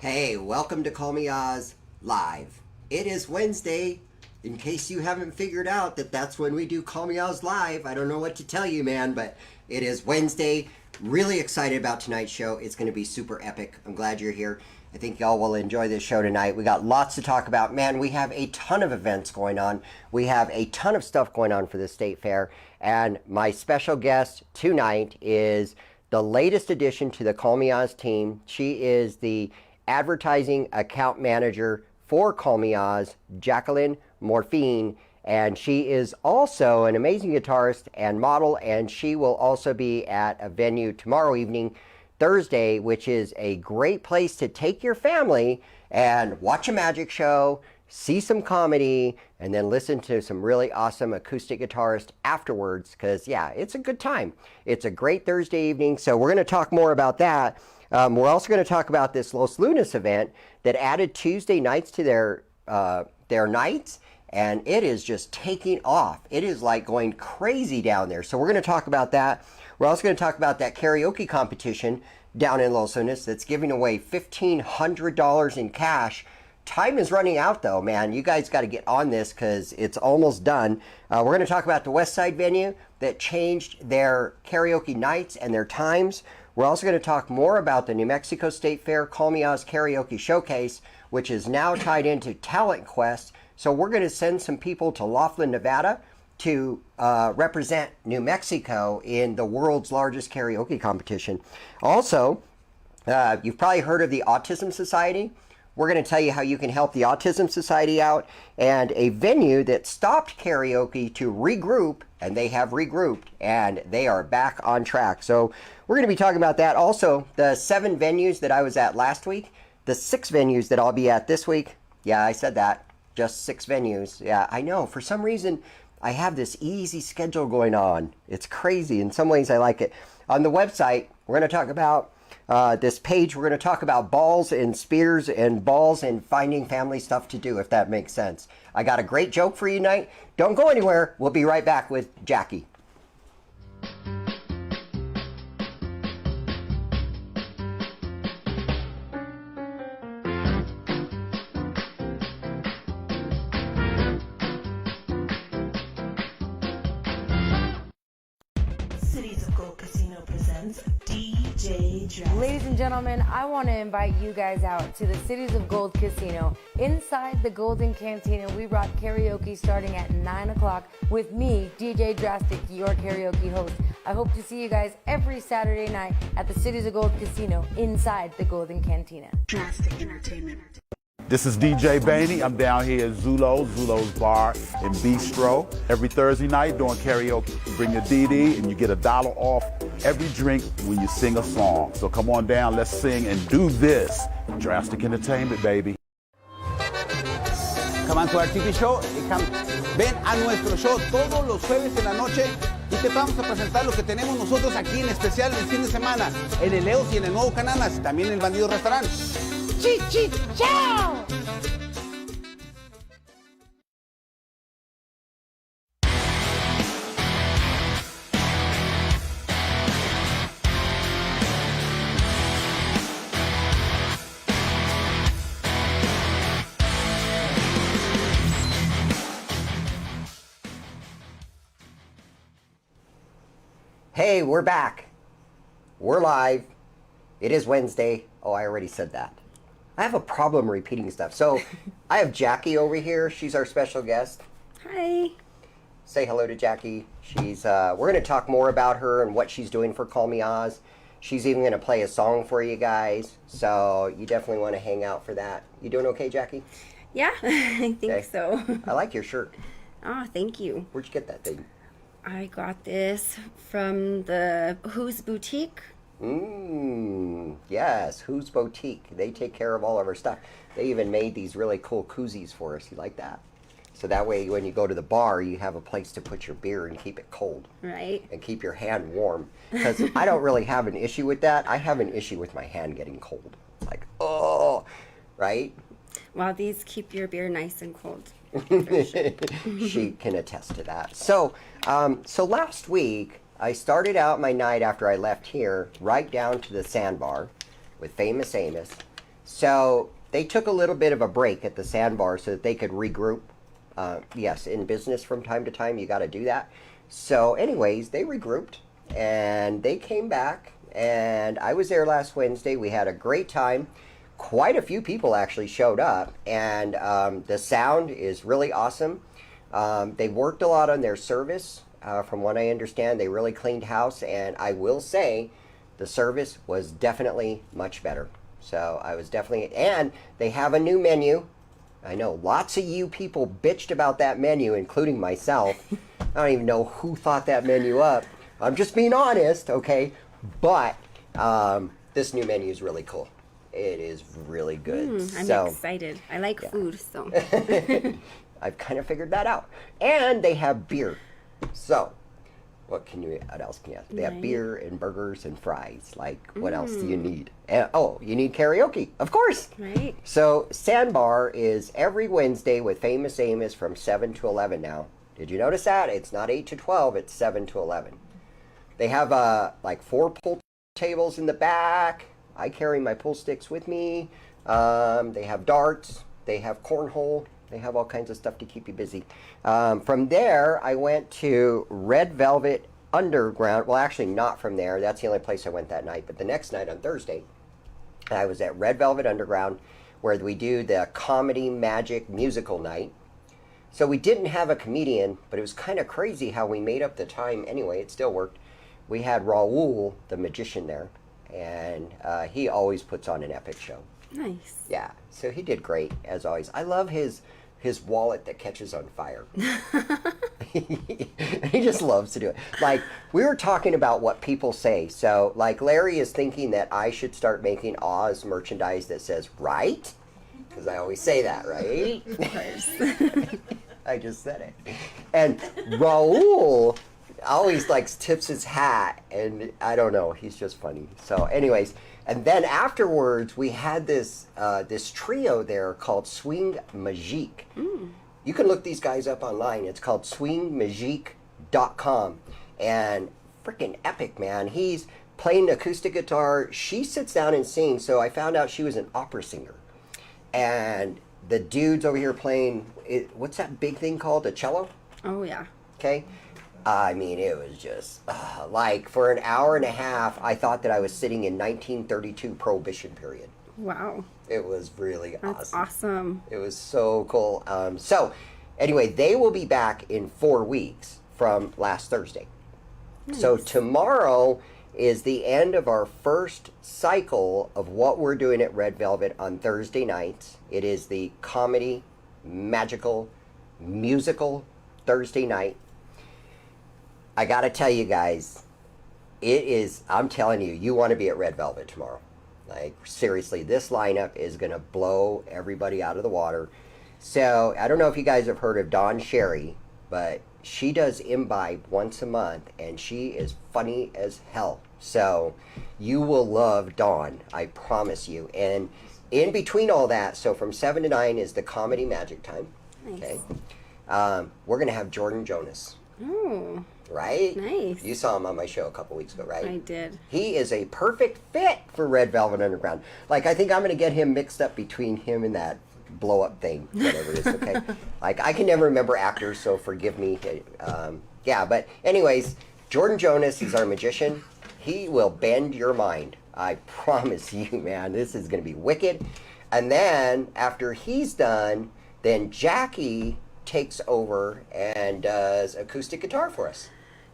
Hey, welcome to Call Me Oz Live. It is Wednesday. In case you haven't figured out that that's when we do Call Me Oz Live, I don't know what to tell you, man, but it is Wednesday. Really excited about tonight's show. It's going to be super epic. I'm glad you're here. I think y'all will enjoy this show tonight. We got lots to talk about. Man, we have a ton of events going on. We have a ton of stuff going on for the State Fair. And my special guest tonight is the latest addition to the Call Me Oz team. She is the advertising account manager for Call Me Oz, Jacqueline Morphine, and she is also an amazing guitarist and model, and she will also be at a venue tomorrow evening, Thursday, which is a great place to take your family and watch a magic show, see some comedy, and then listen to some really awesome acoustic guitarist afterwards, because yeah, it's a good time. It's a great Thursday evening, so we're going to talk more about that. We're also going to talk about this Los Lunas event that added Tuesday nights to their nights, and it is just taking off. It is like going crazy down there. So we're going to talk about that. We're also going to talk about that karaoke competition down in Los Lunas that's giving away $1,500 in cash. Time is running out though, man. You guys got to get on this because it's almost done. We're going to talk about the West Side venue that changed their karaoke nights and their times. We're also going to talk more about the New Mexico State Fair Call Me Oz Karaoke Showcase, which is now tied into Talent Quest. So we're going to send some people to Laughlin, Nevada to represent New Mexico in the world's largest karaoke competition. Also, you've probably heard of the Autism Society. We're going to tell you how you can help the Autism Society out, and a venue that stopped karaoke to regroup, and they have regrouped, and they are back on track. So we're going to be talking about that. Also, the 7 venues that I was at last week, the 6 venues that I'll be at this week. Yeah, I said that. Just 6 venues. Yeah, I know. For some reason, I have this easy schedule going on. It's crazy. In some ways, I like it. On the website, we're going to talk about this page. We're going to talk about balls and spears and balls and finding family stuff to do, if that makes sense. I got a great joke for you tonight. Don't go anywhere. We'll be right back with Jackie. Cities of Gold Casino presents DJ Drastic. Ladies and gentlemen, I want to invite you guys out to the Cities of Gold Casino. Inside the Golden Cantina, we brought karaoke starting at 9 o'clock with me, DJ Drastic, your karaoke host. I hope to see you guys every Saturday night at the Cities of Gold Casino inside the Golden Cantina. Drastic Entertainment. This is DJ Bainey. I'm down here at Zulo's Bar and Bistro every Thursday night doing karaoke. You bring your DD and you get $1 off every drink when you sing a song. So come on down, let's sing and do this. Drastic Entertainment, baby. Camanco TV Show. Ven a nuestro show todos los jueves en la noche y te vamos a presentar lo que tenemos nosotros aquí en especial el fin de semana en el Leos y en el Nuevo Cananas y también en el Bandido Restaurant. Chao! Hey, we're back. We're live. It is Wednesday. Oh, I already said that. I have a problem repeating stuff. So I have Jackie over here. She's our special guest. Hi. Say hello to Jackie. We're going to talk more about her and what she's doing for Call Me Oz. She's even going to play a song for you guys. So you definitely want to hang out for that. You doing okay, Jackie? Yeah, I think Okay. so. I like your shirt. Oh, thank you. Where'd you get that thing? I got this from the Who's Boutique. Yes, Who's Boutique. They take care of all of our stuff. They even made these really cool koozies for us. You like that? So that way when you go to the bar, you have a place to put your beer and keep it cold. Right. And keep your hand warm. Because I don't really have an issue with that. I have an issue with my hand getting cold. It's like, oh, right? Well, these keep your beer nice and cold. She can attest to that. So last week, I started out my night after I left here, right down to the Sandbar with Famous Amos. So they took a little bit of a break at the Sandbar so that they could regroup. Yes, in business from time to time, you got to do that. So anyways, they regrouped and they came back, and I was there last Wednesday. We had a great time. Quite a few people actually showed up, and the sound is really awesome. They worked a lot on their service. From what I understand, they really cleaned house, and I will say the service was definitely much better. So I was definitely, and they have a new menu. I know lots of you people bitched about that menu, including myself. I don't even know who thought that menu up. I'm just being honest, okay? But this new menu is really cool. It is really good. I'm excited. I like food, so. I've kind of figured that out. And they have beer. So, what else can you ask? They have beer and burgers and fries. Like, what else do you need? And, you need karaoke, of course. Right. So, Sandbar is every Wednesday with Famous Amos from 7 to 11 now. Did you notice that? It's not 8 to 12, it's 7 to 11. They have like 4 pool tables in the back. I carry my pool sticks with me. They have darts. They have cornhole. They have all kinds of stuff to keep you busy. From there, I went to Red Velvet Underground. Well, actually, not from there. That's the only place I went that night. But the next night on Thursday, I was at Red Velvet Underground, where we do the Comedy Magic Musical Night. So we didn't have a comedian, but it was kind of crazy how we made up the time anyway. It still worked. We had Raul, the magician, there, and he always puts on an epic show. Nice. Yeah, so he did great, as always. I love his wallet that catches on fire. He just loves to do it. Like, we were talking about what people say. So, like, Larry is thinking that I should start making Oz merchandise that says, right? Because I always say that, right? Of course. I just said it. And Raul always, like, tips his hat, and I don't know, he's just funny. So, anyways, and then afterwards, we had this trio there called Swing Magique. You can look these guys up online. It's called swingmagique.com. And freaking epic, man. He's playing acoustic guitar. She sits down and sings, so I found out she was an opera singer. And the dude's over here playing, what's that big thing called? A cello? Oh, yeah. Okay. I mean, it was just, like, for an hour and a half, I thought that I was sitting in 1932 Prohibition period. Wow. It was really That's awesome. awesome. It was so cool. So, anyway, they will be back in 4 weeks from last Thursday. Nice. So, tomorrow is the end of our first cycle of what we're doing at Red Velvet on Thursday nights. It is the comedy, magical, musical Thursday night. I got to tell you guys, it is, I'm telling you, you want to be at Red Velvet tomorrow. Like, seriously, this lineup is going to blow everybody out of the water. So, I don't know if you guys have heard of Dawn Sherry, but she does Imbibe once a month, and she is funny as hell. So, you will love Dawn, I promise you. And in between all that, so from 7 to 9 is the comedy magic time. Nice. Okay. We're going to have Jordan Jonas. Oh, Right? nice. You saw him on my show a couple weeks ago, right? I did. He is a perfect fit for Red Velvet Underground. Like, I think I'm going to get him mixed up between him and that blow-up thing, whatever it is, okay? Like, I can never remember actors, so forgive me. Yeah, but anyways, Jordan Jonas is our magician. He will bend your mind. I promise you, man. This is going to be wicked. And then, after he's done, then Jackie takes over and does acoustic guitar for us.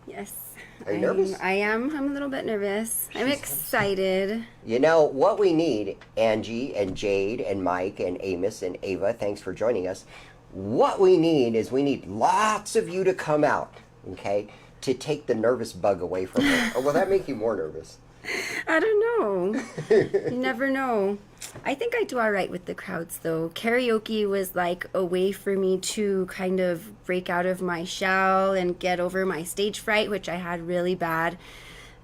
Yes. Are you nervous? I am. I'm a little bit nervous. I'm excited. You know, what we need, Angie and Jade and Mike and Amos and Ava, thanks for joining us. What we need is we need lots of you to come out, okay, to take the nervous bug away from her. Or will that make you more nervous? I don't know. You never know. I think I do all right with the crowds, though. Karaoke was like a way for me to kind of break out of my shell and get over my stage fright, which I had really bad.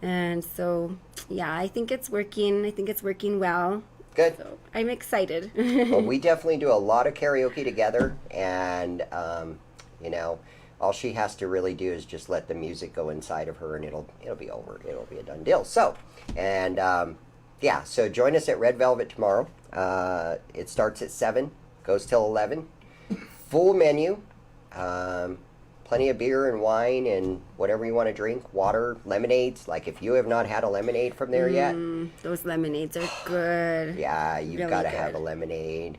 And so, yeah, I think it's working. I think it's working well. Good. So I'm excited. Well, we definitely do a lot of karaoke together, and, you know, all she has to really do is just let the music go inside of her, and it'll be over. It'll be a done deal. So, and yeah, so join us at Red Velvet tomorrow. It starts at 7, goes till 11. Full menu. Plenty of beer and wine and whatever you want to drink. Water, lemonades. Like if you have not had a lemonade from there yet, Those lemonades are good. yeah, you've Really got to have a good. lemonade.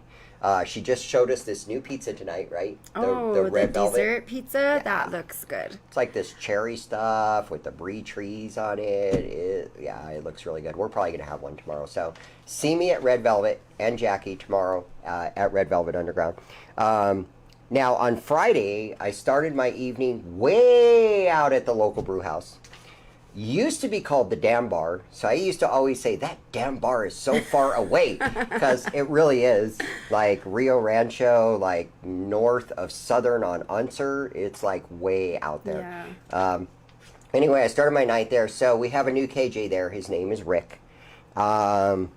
She just showed us this new pizza tonight, right? The red velvet. dessert pizza, that looks good. It's like this cherry stuff with the brie trees on it. It looks really good. We're probably going to have one tomorrow. So see me at Red Velvet and Jackie tomorrow at Red Velvet Underground. Now, on Friday, I started my evening way out at the local brew house. Used to be called the Dam Bar, so I used to always say, that damn bar is so far away, because it really is. Like Rio Rancho, like north of Southern on Unser, it's like way out there. Yeah. Anyway, I started my night there, so we have a new KJ there. His name is Rick. And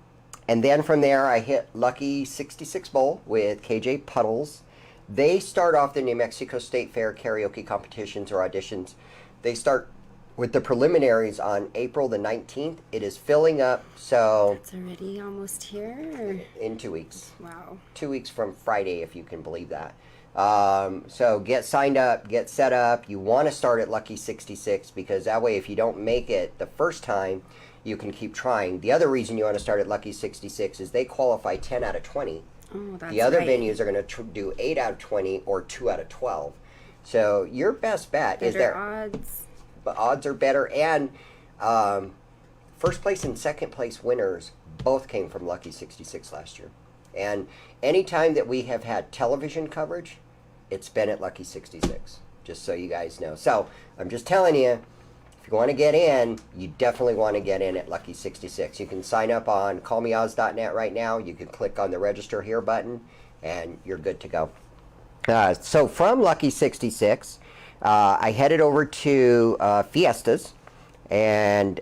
then from there, I hit Lucky 66 Bowl with KJ Puddles. They start off the New Mexico State Fair karaoke competitions or auditions. They start with the preliminaries on April the 19th. It is filling up, so It's already almost here. in 2 weeks. Wow. 2 weeks from Friday, if you can believe that. So get signed up, get set up. You want to start at Lucky 66 because that way, if you don't make it the first time, you can keep trying. The other reason you want to start at Lucky 66 is they qualify 10 out of 20. Oh, that's The other right. venues are going to do 8 out of 20 or 2 out of 12. So your best bet is Better there. odds. But odds are better, and first place and second place winners both came from Lucky 66 last year. And anytime that we have had television coverage, it's been at Lucky 66, just so you guys know. So I'm just telling you, if you want to get in, you definitely want to get in at Lucky 66. You can sign up on callmeoz.net right now. You can click on the register here button, and you're good to go. So from Lucky 66, I headed over to Fiestas and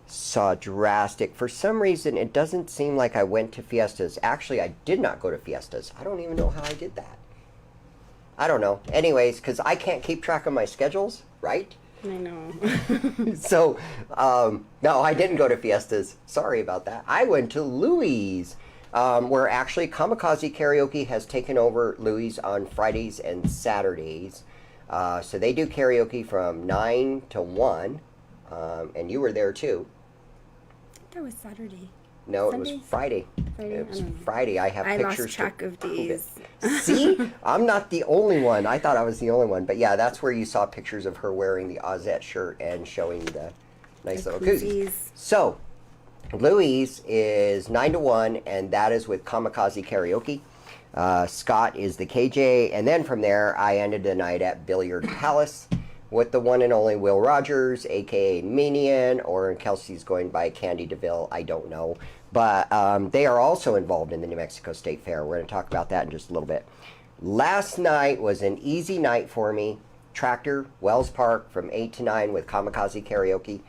saw Drastic. For some reason, it doesn't seem like I went to Fiestas. Actually, I did not go to Fiestas. I don't even know how I did that. I don't know. Anyways, because I can't keep track of my schedules, right? I know. So, no, I didn't go to Fiestas. Sorry about that. I went to Louis', where actually Kamikaze Karaoke has taken over Louis' on Fridays and Saturdays. So they do karaoke from 9 to 1, and you were there too. That was Saturday. No, Sunday? it was Friday. Friday? It was I don't know. Friday. I have I pictures lost track to of prove it. days. See? I'm not the only one. I thought I was the only one. But yeah, that's where you saw pictures of her wearing the Ozette shirt and showing the nice The little koozies. koozies. So, Louis is 9 to 1, and that is with Kamikaze Karaoke. Scott is the KJ. And then from there, I ended the night at Billiard Palace with the one and only Will Rogers, a.k.a. Minion, or in Kelsey's going by Candy DeVille. I don't know. But they are also involved in the New Mexico State Fair. We're going to talk about that in just a little bit. Last night was an easy night for me. Tractor, Wells Park from 8 to 9 with Kamikaze Karaoke.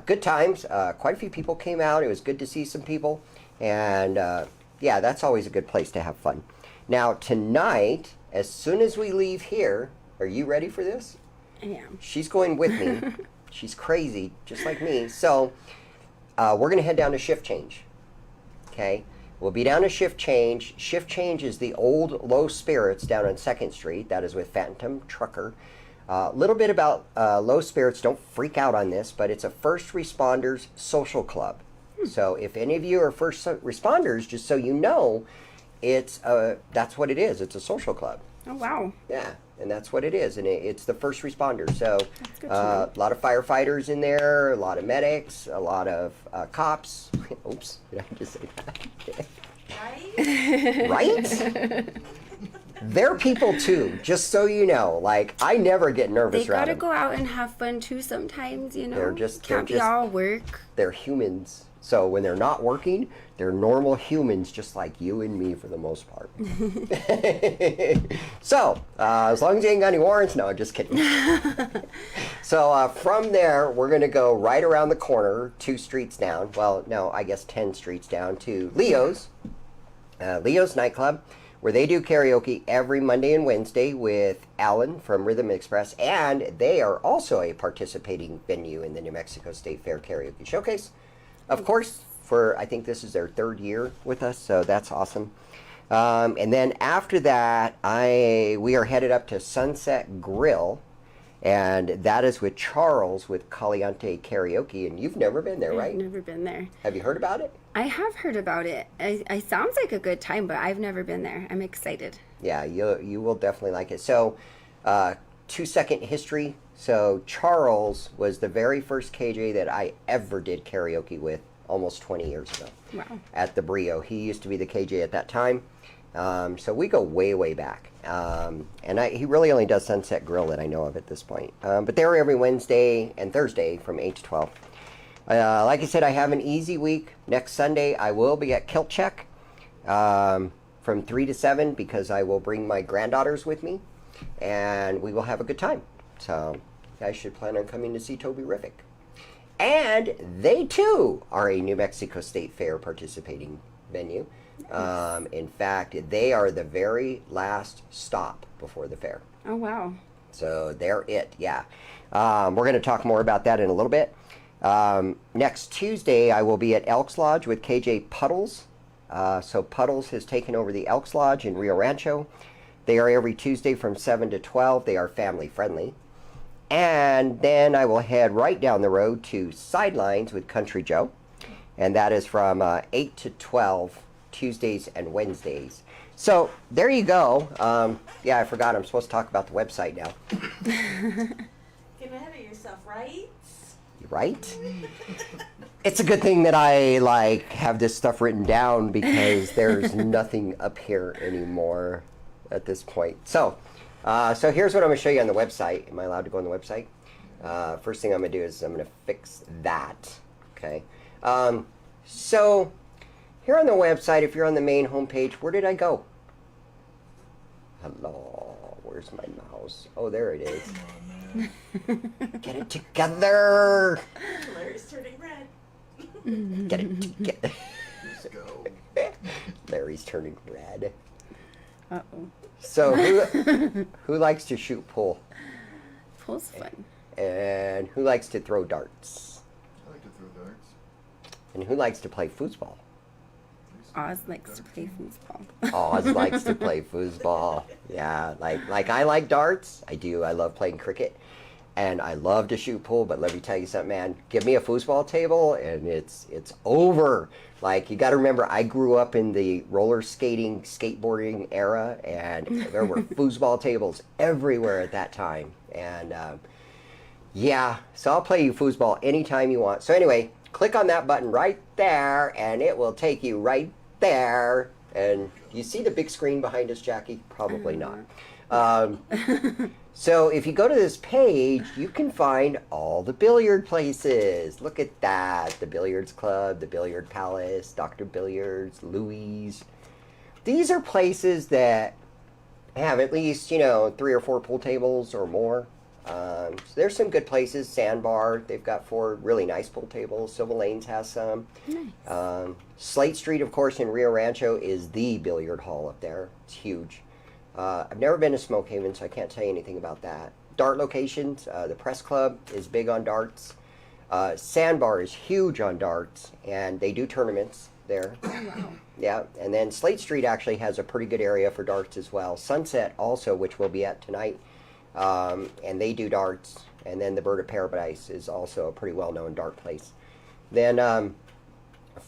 Good times. Quite a few people came out. It was good to see some people. And yeah, that's always a good place to have fun. Now, tonight, as soon as we leave here, are you ready for this? I am. She's going with me. She's crazy, just like me. So we're going to head down to Shift Change. Okay? We'll be down to Shift Change. Shift Change is the old Low Spirits down on 2nd Street. That is with Phantom Trucker. A little bit about Low Spirits. Don't freak out on this, but it's a first responders social club. So if any of you are first responders, just so you know, it's that's what it is. It's a social club. Oh, wow. Yeah, and that's what it is, and it's the first responders. So good to know. a lot of firefighters in there, a lot of medics, a lot of cops. Oops, did I just say that? Right? They're people too, just so you know. Like, I never get nervous They around gotta them. go out and have fun too sometimes, you know? They're just- Can't they're be just- all work. They're humans. So when they're not working, they're normal humans just like you and me for the most part. So, as long as you ain't got any warrants, no, just kidding. So from there, we're going to go right around the corner, 2 streets down. Well, no, I guess 10 streets down to Leo's. Leo's Nightclub, where they do karaoke every Monday and Wednesday with Alan from Rhythm Express. And they are also a participating venue in the New Mexico State Fair Karaoke Showcase. Of course, for, I think this is their 3rd year with us, so that's awesome. And then after that, we are headed up to Sunset Grill, and that is with Charles with Caliente Karaoke, and you've never been there, right? I've never been there. Have you heard about it? I have heard about it. I sounds like a good time, but I've never been there. I'm excited. Yeah, you will definitely like it. So, 2-second history. So Charles was the very first KJ that I ever did karaoke with almost 20 years ago. Wow. At the Brio. He used to be the KJ at that time. So we go way, way back. And he really only does Sunset Grill that I know of at this point. But they're every Wednesday and Thursday from 8 to 12. Like I said, I have an easy week. Next Sunday, I will be at Kilt Check from 3 to 7 because I will bring my granddaughters with me. And we will have a good time. So you guys should plan on coming to see Toby Riffick. And they, too, are a New Mexico State Fair participating venue. In fact, they are the very last stop before the fair. Oh, wow. So they're it, yeah. We're going to talk more about that in a little bit. Next Tuesday, I will be at Elks Lodge with KJ Puddles. So Puddles has taken over the Elks Lodge in Rio Rancho. They are every Tuesday from 7 to 12. They are family friendly. And then I will head right down the road to Sidelines with Country Joe. And that is from 8 to 12, Tuesdays and Wednesdays. So there you go. Yeah, I forgot I'm supposed to talk about the website now. Get ahead of yourself, right? Right? It's a good thing that I have this stuff written down because there's nothing up here anymore at this point. So here's what I'm going to show you on the website. Am I allowed to go on the website? First thing I'm going to do is I'm going to fix that. Okay. So here on the website, if you're on the main homepage, where did I go? Hello. Where's my mouse? Oh, there it is. Get it together. Larry's turning red. Get it together. Larry's turning red. Uh-oh. So who likes to shoot pool? Pool's fun. And who likes to throw darts? I like to throw darts. And who likes to play foosball? Oz likes to play foosball. Oz likes to play foosball. Yeah, like I like darts. I do. I love playing cricket. And I love to shoot pool, but let me tell you something, man. Give me a foosball table and it's over. Like, you got to remember, I grew up in the roller skating, skateboarding era, and there were foosball tables everywhere at that time. And yeah, so I'll play you foosball anytime you want. So anyway, click on that button right there, and it will take you right there. And do you see the big screen behind us, Jackie? Probably not. So if you go to this page, you can find all the billiard places. Look at that. The Billiards Club, the Billiard Palace, Dr. Billiards, Louis. These are places that have at least, 3 or 4 pool tables or more. So there's some good places. Sandbar, they've got 4 really nice pool tables. Silver Lanes has some. Nice. Slate Street, of course, in Rio Rancho is the billiard hall up there. It's huge. I've never been to Smoke Haven, so I can't tell you anything about that. Dart locations, the Press Club is big on darts. Sandbar is huge on darts, and they do tournaments there. Wow. Yeah, and then Slate Street actually has a pretty good area for darts as well. Sunset also, which we'll be at tonight, and they do darts. And then the Bird of Paradise is also a pretty well-known dart place. Then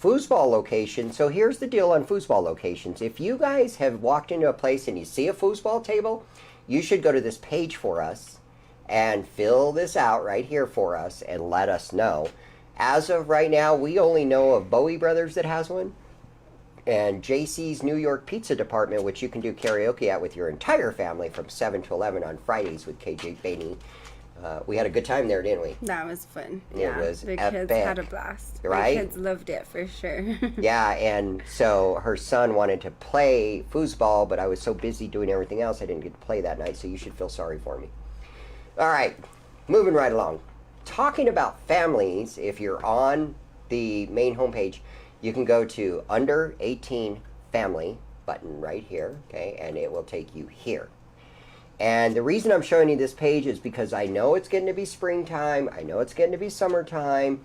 foosball location. So here's the deal on foosball locations. If you guys have walked into a place and you see a foosball table, you should go to this page for us and fill this out right here for us and let us know. As of right now, we only know of Bowie Brothers that has one, and JC's New York Pizza Department, which you can do karaoke at with your entire family from 7 to 11 on Fridays with KJ Bainey. We had a good time there, didn't we? That was fun. It Yeah, was the epic. kids had a blast. Right? The kids loved it for sure. Yeah, and so her son wanted to play foosball, but I was so busy doing everything else I didn't get to play that night, so you should feel sorry for me. All right, moving right along. Talking about families, if you're on the main homepage, you can go to Under 18 Family button right here, okay, and it will take you here. And the reason I'm showing you this page is because I know it's getting to be springtime, I know it's getting to be summertime,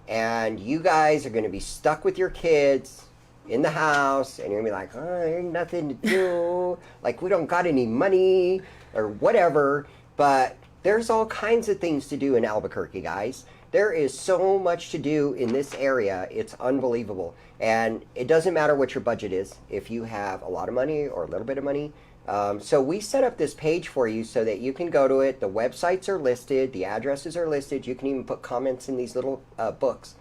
and you guys are going to be stuck with your kids in the house, and you're going to be like, oh, there ain't nothing to do. Like, we don't got any money or whatever. But there's all kinds of things to do in Albuquerque, guys. There is so much to do in this area. It's unbelievable. And it doesn't matter what your budget is, if you have a lot of money or a little bit of money. So we set up this page for you so that you can go to it. The websites are listed. The addresses are listed. You can even put comments in these little books.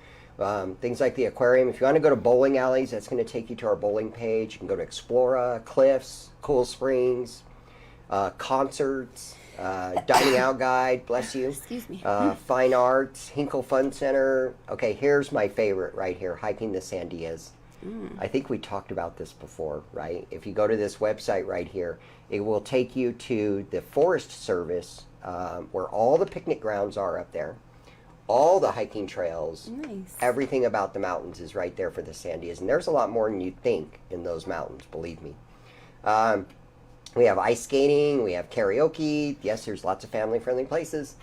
Things like the aquarium. If you want to go to bowling alleys, that's going to take you to our bowling page. You can go to Explora, Cliffs, Cool Springs, concerts, dining out guide, bless you. Excuse me. Fine arts, Hinkle Fun Center. Okay, here's my favorite right here, hiking the Sandias. I think we talked about this before, right? If you go to this website right here, it will take you to the Forest Service, where all the picnic grounds are up there. All the hiking trails, Nice. everything about the mountains is right there for the Sandias. And there's a lot more than you'd think in those mountains, believe me. We have ice skating, we have karaoke. Yes, there's lots of family-friendly places.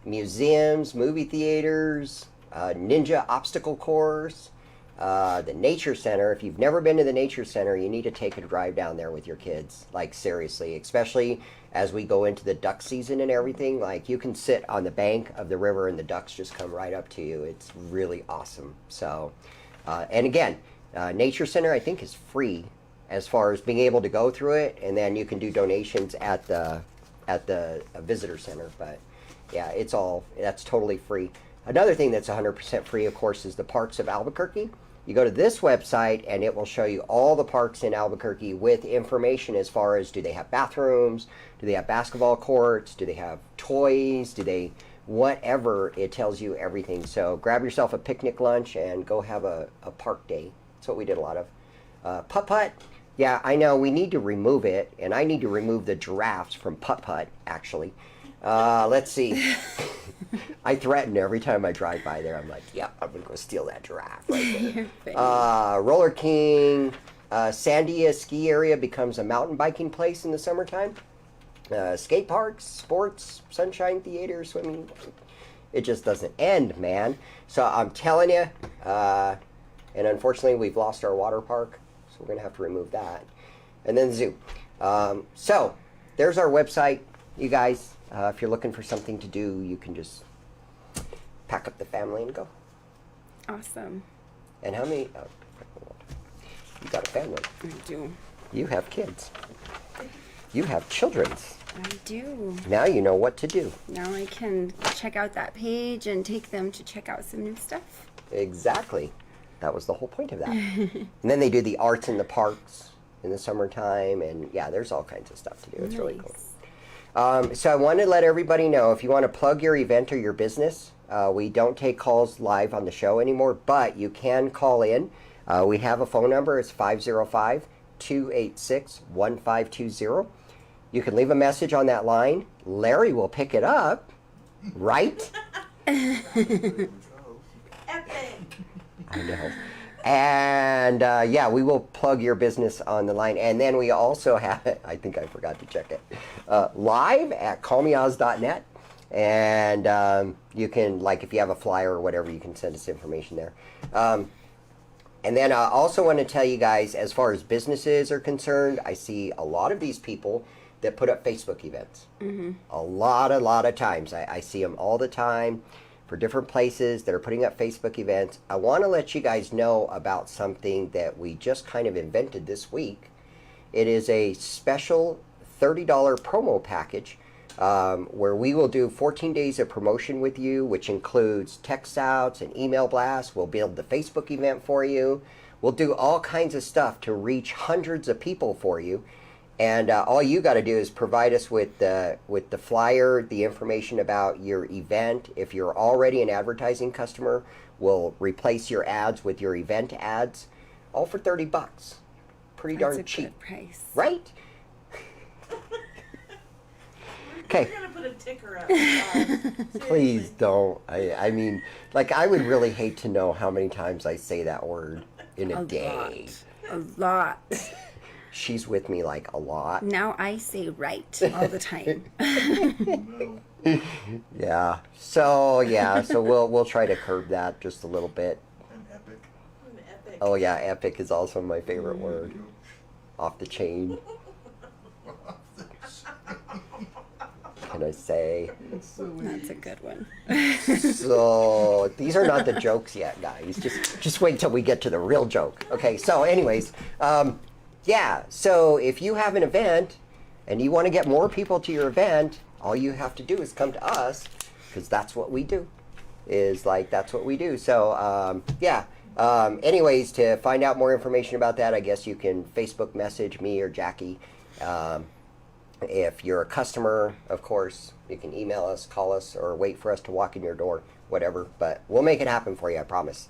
Museums, movie theaters, ninja obstacle course, the Nature Center. If you've never been to the Nature Center, you need to take a drive down there with your kids. Like, seriously, especially as we go into the duck season and everything. Like, you can sit on the bank of the river and the ducks just come right up to you. It's really awesome. So, and again, Nature Center, I think, is free as far as being able to go through it, and then you can do donations at the visitor center. But yeah, that's totally free. Another thing that's 100% free, of course, is the parks of Albuquerque. You go to this website and it will show you all the parks in Albuquerque with information as far as, do they have bathrooms, do they have basketball courts, do they have toys, do they whatever. It tells you everything. So grab yourself a picnic lunch and go have a park day. That's what we did a lot of. Putt-putt. Yeah, I know, we need to remove it, and I need to remove the giraffes from putt-putt, actually. Let's see. I threaten every time I drive by there. I'm like, yeah, I'm going to go steal that giraffe right there. Roller King. Sandia ski area becomes a mountain biking place in the summertime. Skate parks, sports, sunshine theater, swimming. It just doesn't end, man. So I'm telling you, and unfortunately we've lost our water park. We're going to have to remove that. And then zoo. So there's our website, you guys. If you're looking for something to do, you can just pack up the family and go. Awesome. And how many? Oh, you got a family. I do. You have kids. You have children. I do. Now you know what to do. Now I can check out that page and take them to check out some new stuff. Exactly. That was the whole point of that. And then they do the arts in the parks in the summertime. And yeah, there's all kinds of stuff to do. It's really cool. So I wanted to let everybody know, if you want to plug your event or your business, we don't take calls live on the show anymore, but you can call in. We have a phone number. It's 505-286-1520. You can leave a message on that line. Larry will pick it up, right? Epic. I know. And yeah, we will plug your business on the line. And then we also have it, I think I forgot to check it, live at callmeoz.net. And you can, like, if you have a flyer or whatever, you can send us information there. And then I also want to tell you guys, as far as businesses are concerned, I see a lot of these people that put up Facebook events. Mm-hmm. A lot of times. I see them all the time for different places that are putting up Facebook events. I want to let you guys know about something that we just kind of invented this week. It is a special $30 promo package where we will do 14 days of promotion with you, which includes text outs and email blasts. We'll build the Facebook event for you. We'll do all kinds of stuff to reach hundreds of people for you. And all you got to do is provide us with the flyer, the information about your event. If you're already an advertising customer, we'll replace your ads with your event ads, all for $30. Pretty darn cheap, Good price. right? Okay. We're gonna put a ticker up. Please don't. I mean, like, I would really hate to know how many times I say that word in a day. A lot. She's with me like a lot. Now I say right all the time. Yeah. So we'll try to curb that just a little bit. An epic. Oh yeah, epic is also my favorite word. Off the chain. Can I say? That's a good one. So these are not the jokes yet, guys. Just wait till we get to the real joke. Okay. So, anyways, yeah. So if you have an event and you want to get more people to your event, all you have to do is come to us, because that's what we do. That's what we do. So yeah. Anyways, to find out more information about that, I guess you can Facebook message me or Jackie. If you're a customer, of course, you can email us, call us, or wait for us to walk in your door, whatever. But we'll make it happen for you, I promise.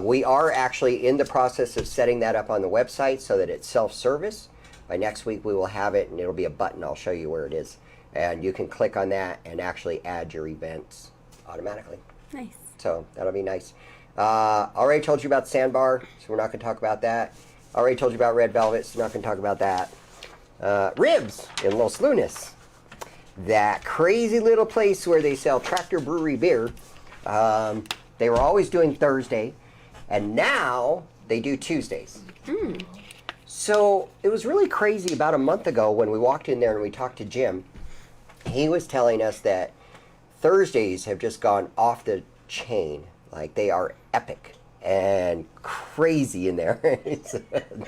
We are actually in the process of setting that up on the website so that it's self-service. By next week, we will have it, and it'll be a button. I'll show you where it is. And you can click on that and actually add your events automatically. Nice. So that'll be nice. Already told you about Sandbar, so we're not going to talk about that. Already told you about Red Velvet, so we're not going to talk about that. Ribs in Los Lunas, that crazy little place where they sell Tractor Brewery beer. They were always doing Thursday, and now they do Tuesdays. So it was really crazy about a month ago when we walked in there and we talked to Jim. He was telling us that Thursdays have just gone off the chain. Like, they are epic and crazy in there.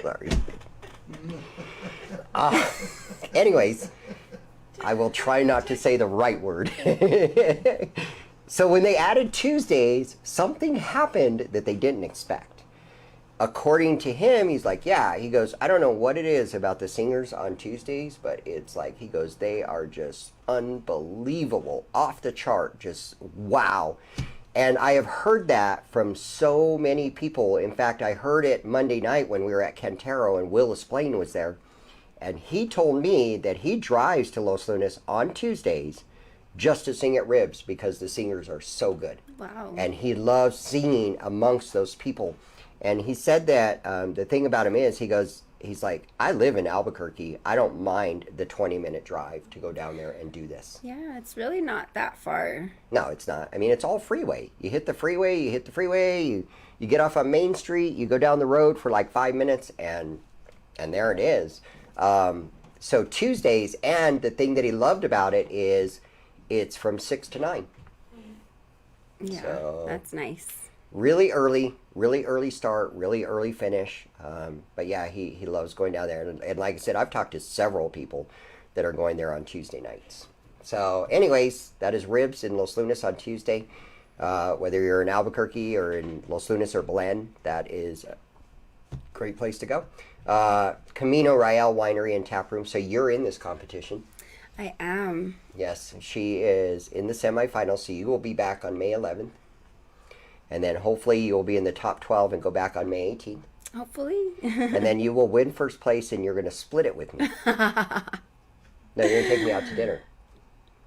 Sorry. Anyways, I will try not to say the right word. So when they added Tuesdays, something happened that they didn't expect. According to him, he's like, yeah, he goes, I don't know what it is about the singers on Tuesdays, but it's like, he goes, they are just unbelievable, off the chart, just wow. And I have heard that from so many people. In fact, I heard it Monday night when we were at Cantero and Will Esplain was there. And he told me that he drives to Los Lunas on Tuesdays just to sing at Ribs because the singers are so good. Wow. And he loves singing amongst those people. And he said that the thing about him is, he's like, I live in Albuquerque. I don't mind the 20-minute drive to go down there and do this. Yeah, it's really not that far. No, it's not. I mean, it's all freeway. You hit the freeway, you get off on Main Street, you go down the road for like 5 minutes, and there it is. So Tuesdays, and the thing that he loved about it is it's from 6 to 9. Yeah, So- that's nice. Really early start, really early finish. But yeah, he loves going down there. And like I said, I've talked to several people that are going there on Tuesday nights. So anyways, that is Ribs in Los Lunas on Tuesday. Whether you're in Albuquerque or in Los Lunas or Belen, that is a great place to go. Camino Real Winery and Tap Room. So you're in this competition. I am. Yes, she is in the semifinals. So you will be back on May 11th. And then hopefully you'll be in the top 12 and go back on May 18th. Hopefully. And then you will win first place and you're going to split it with me. No, you're going to take me out to dinner.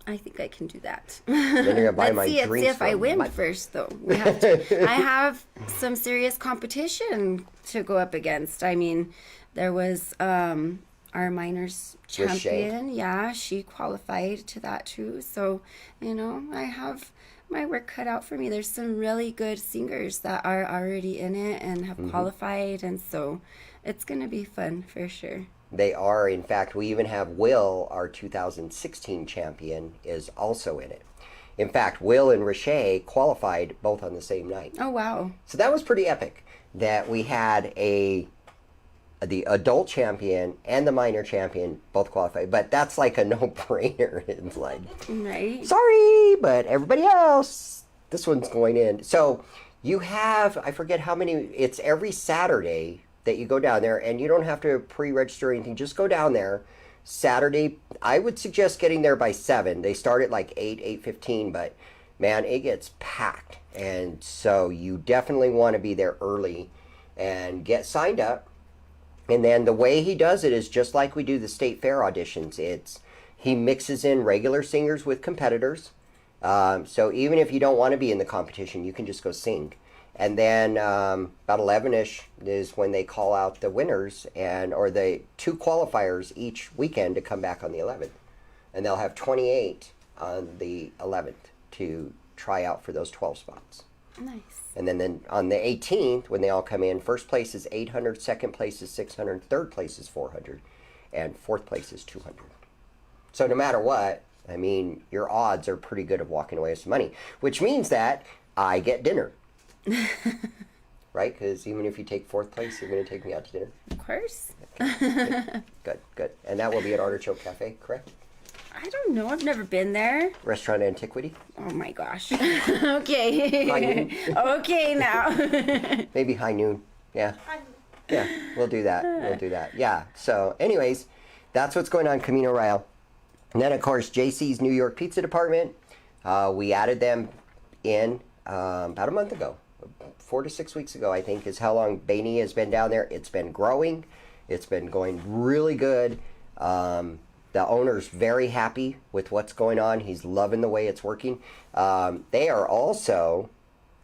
I think I can do that. Then you're going to buy Let's my see drinks if I from win my- first, though. We have to, I have some serious competition to go up against. I mean, there was our minors champion. Yeah, she qualified to that too. So, I have my work cut out for me. There's some really good singers that are already in it and have qualified, and so it's going to be fun for sure. They are. In fact, we even have Will, our 2016 champion, is also in it. In fact, Will and Riche qualified both on the same night. Oh, wow. So that was pretty epic that we had the adult champion and the minor champion both qualified. But that's like a no-brainer. It's like, Right? sorry, but everybody else, this one's going in. So you have, I forget how many, it's every Saturday that you go down there, and you don't have to pre-register or anything. Just go down there. Saturday, I would suggest getting there by 7. They start at like 8:15, but man, it gets packed. And so you definitely want to be there early and get signed up. And then the way he does it is just like we do the state fair auditions. He mixes in regular singers with competitors. So even if you don't want to be in the competition, you can just go sing. And then about 11ish is when they call out the winners or the 2 qualifiers each weekend to come back on the 11th. And they'll have 28 on the 11th to try out for those 12 spots. Nice. And then on the 18th, when they all come in, first place is 800, second place is 600, third place is 400, and fourth place is 200. So no matter what, I mean, your odds are pretty good of walking away with some money, which means that I get dinner. Right? Because even if you take fourth place, you're going to take me out to dinner. Of course. Good. And that will be at Artichoke Cafe, correct? I don't know. I've never been there. Restaurant Antiquity. Oh my gosh. Okay. Okay now. Maybe high noon. Yeah. Yeah, we'll do that. Yeah. So anyways, that's what's going on Camino Real. And then, of course, JC's New York Pizza Department. We added them in about a month ago. 4 to 6 weeks ago, I think, is how long Bainey has been down there. It's been growing. It's been going really good. The owner's very happy with what's going on. He's loving the way it's working. They are also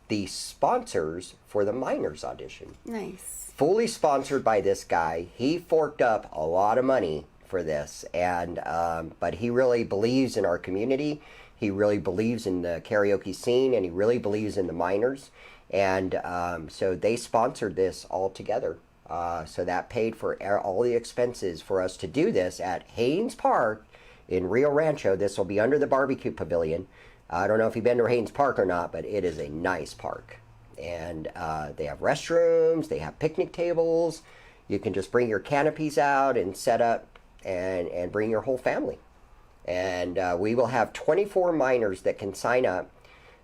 the sponsors for the Miners audition. Nice. Fully sponsored by this guy. He forked up a lot of money for this, and but he really believes in our community. He really believes in the karaoke scene, and he really believes in the Miners. And so they sponsored this all together. So that paid for all the expenses for us to do this at Haynes Park in Rio Rancho. This will be under the barbecue pavilion. I don't know if you've been to Haynes Park or not, but it is a nice park. And they have restrooms, they have picnic tables. You can just bring your canopies out and set up and bring your whole family. And we will have 24 miners that can sign up,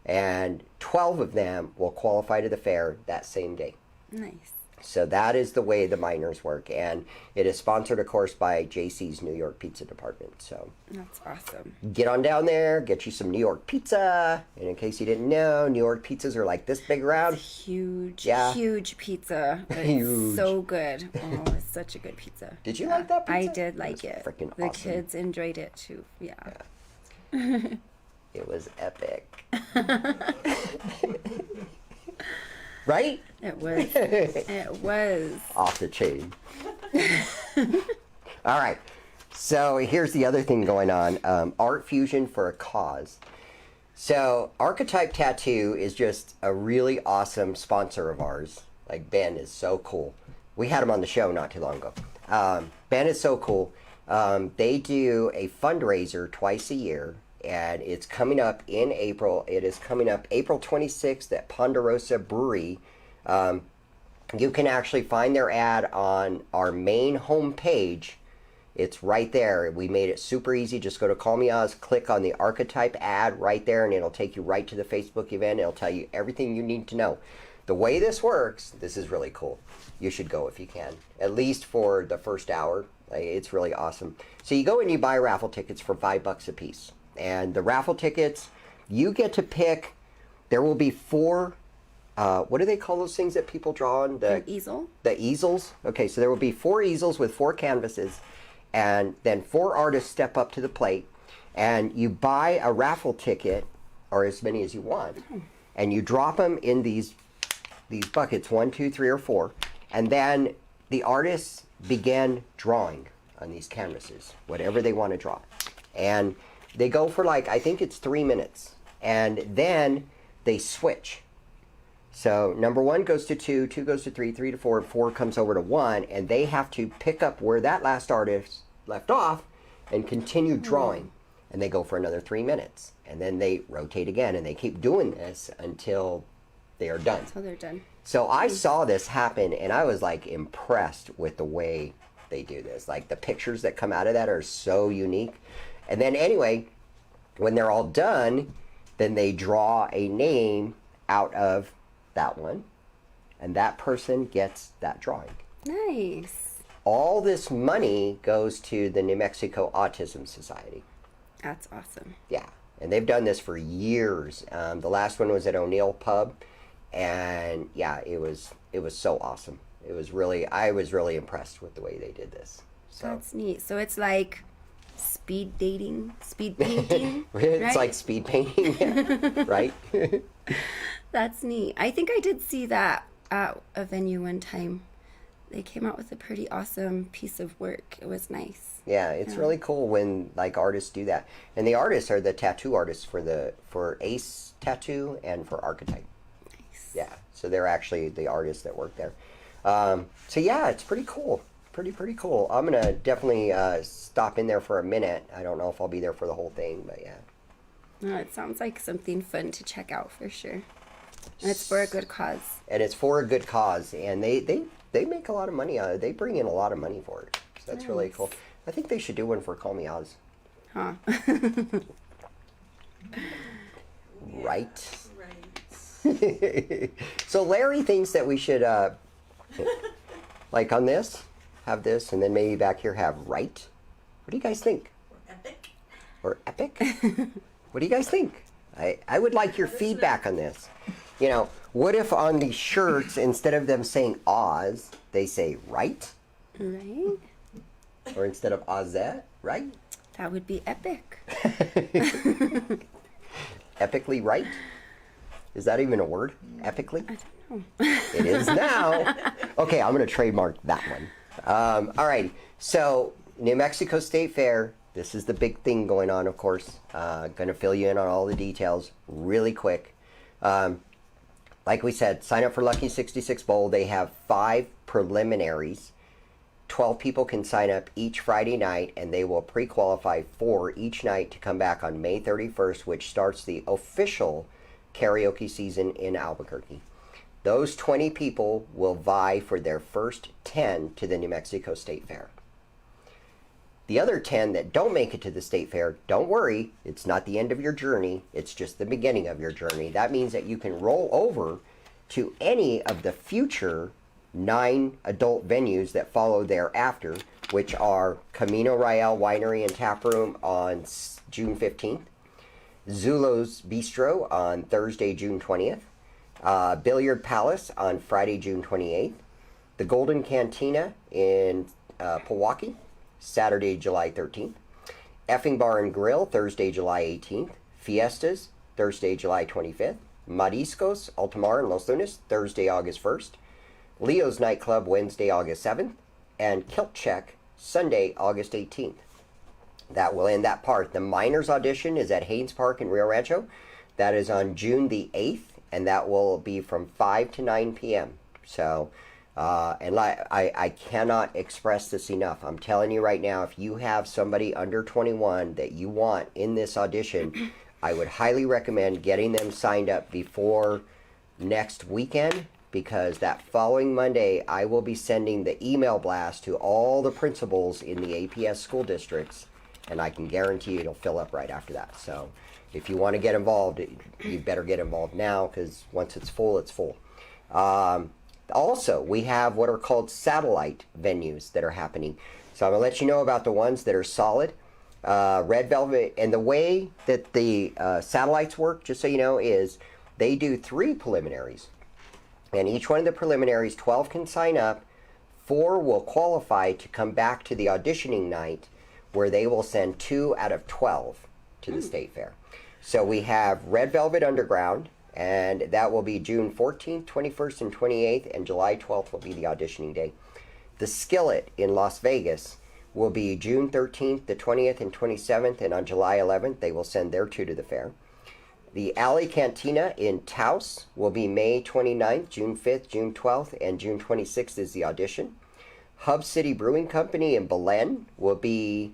and 12 of them will qualify to the fair that same day. Nice. So that is the way the Miners work, and it is sponsored, of course, by JC's New York Pizza Department. So That's awesome. get on down there, get you some New York pizza. And in case you didn't know, New York pizzas are like this big around. Huge, Yeah. huge pizza. But Huge. It's so good. Oh, it's such a good pizza. Did you like that pizza? I did like it. Freaking The awesome. kids enjoyed it too. Yeah. It was epic. Right? It was. It was. Off the chain. All right. So here's the other thing going on. Art Fusion for a Cause. So Archetype Tattoo is just a really awesome sponsor of ours. Like, Ben is so cool. We had him on the show not too long ago. Ben is so cool. They do a fundraiser twice a year, and it's coming up in April. It is coming up April 26th at Ponderosa Brewery. You can actually find their ad on our main homepage. It's right there. We made it super easy. Just go to Call Me Oz, click on the Archetype ad right there, and it'll take you right to the Facebook event. It'll tell you everything you need to know. The way this works, this is really cool. You should go if you can, at least for the first hour. It's really awesome. So you go and you buy raffle tickets for $5 a piece. And the raffle tickets, you get to pick. There will be 4, what do they call those things that people draw on? An easel? The easels. Okay, so there will be 4 easels with 4 canvases, and then 4 artists step up to the plate, and you buy a raffle ticket, or as many as you want, and you drop them in these buckets, 1, 2, 3, or 4, and then the artists begin drawing on these canvases, whatever they want to draw. And they go for I think it's 3 minutes. And then they switch. So number 1 goes to 2, 2 goes to 3, 3 to 4, 4 comes over to 1, and they have to pick up where that last artist left off and continue drawing. And they go for another 3 minutes. And then they rotate again, and they keep doing this until they are done. Until they're done. So I saw this happen, and I was impressed with the way they do this. The pictures that come out of that are so unique. And then anyway, when they're all done, then they draw a name out of that one, and that person gets that drawing. Nice. All this money goes to the New Mexico Autism Society. That's awesome. Yeah, and they've done this for years. The last one was at O'Neill Pub, and yeah, it was so awesome. I was really impressed with the way they did this. So That's neat. So it's like speed dating, speed painting. it's right? like speed painting, yeah, right? That's neat. I think I did see that at a venue one time. They came out with a pretty awesome piece of work. It was nice. Yeah, it's really cool when like artists do that. And the artists are the tattoo artists for Ace Tattoo and for Archetype. Nice. Yeah, so they're actually the artists that work there. So yeah, it's pretty cool. Pretty cool. I'm gonna definitely stop in there for a minute. I don't know if I'll be there for the whole thing, but yeah. No, it sounds like something fun to check out for sure. And it's for a good cause. And it's for a good cause, and they make a lot of money on it. They bring in a lot of money for it. So that's really cool. I think they should do one for Call Me Oz. Huh. Right? So Larry thinks that we should, like on this, have this, and then maybe back here have right. What do you guys think? Epic. Or epic? What do you guys think? I would like your feedback on this. You know, what if on these shirts, instead of them saying Oz, they say right? Right? Or instead of Ozette, right? That would be epic. Epically right? Is that even a word? Epically? I don't know. It is now. Okay, I'm going to trademark that one. All right, so New Mexico State Fair. This is the big thing going on, of course. Going to fill you in on all the details really quick. Like we said, sign up for Lucky 66 Bowl. They have 5 preliminaries. 12 people can sign up each Friday night, and they will pre-qualify for each night to come back on May 31st, which starts the official karaoke season in Albuquerque. Those 20 people will vie for their first 10 to the New Mexico State Fair. The other 10 that don't make it to the State Fair, don't worry, it's not the end of your journey, it's just the beginning of your journey. That means that you can roll over to any of the future 9 adult venues that follow thereafter, which are Camino Real Winery and Tap Room on June 15th, Zulo's Bistro on Thursday, June 20th, Billiard Palace on Friday, June 28th, the Golden Cantina in Pewaukee, Saturday, July 13th, Effing Bar and Grill, Thursday, July 18th, Fiestas, Thursday, July 25th, Mariscos, Altamar and Los Lunas, Thursday, August 1st, Leo's Nightclub, Wednesday, August 7th, and Kilt Check, Sunday, August 18th. That will end that part. The Miners Audition is at Haynes Park in Rio Rancho. That is on June the 8th, and that will be from 5 to 9 p.m. So, and I cannot express this enough. I'm telling you right now, if you have somebody under 21 that you want in this audition, I would highly recommend getting them signed up before next weekend, because that following Monday, I will be sending the email blast to all the principals in the APS school districts, and I can guarantee it'll fill up right after that. So if you want to get involved, you better get involved now, because once it's full, it's full. Also, we have what are called satellite venues that are happening. So I'm going to let you know about the ones that are solid. Red Velvet, and the way that the satellites work, just so you know, is they do 3 preliminaries. And each one of the preliminaries, 12 can sign up. 4 will qualify to come back to the auditioning night, where they will send 2 out of 12 to the State Fair. So we have Red Velvet Underground, and that will be June 14th, 21st, and 28th, and July 12th will be the auditioning day. The Skillet in Las Vegas will be June 13th, the 20th, and 27th, and on July 11th, they will send their 2 to the fair. The Alley Cantina in Taos will be May 29th, June 5th, June 12th, and June 26th is the audition. Hub City Brewing Company in Belen will be,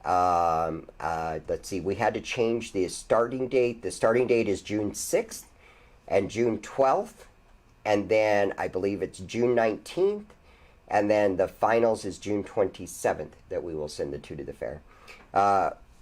let's see, we had to change the starting date. The starting date is June 6th and June 12th, and then I believe it's June 19th, and then the finals is June 27th that we will send the 2 to the fair.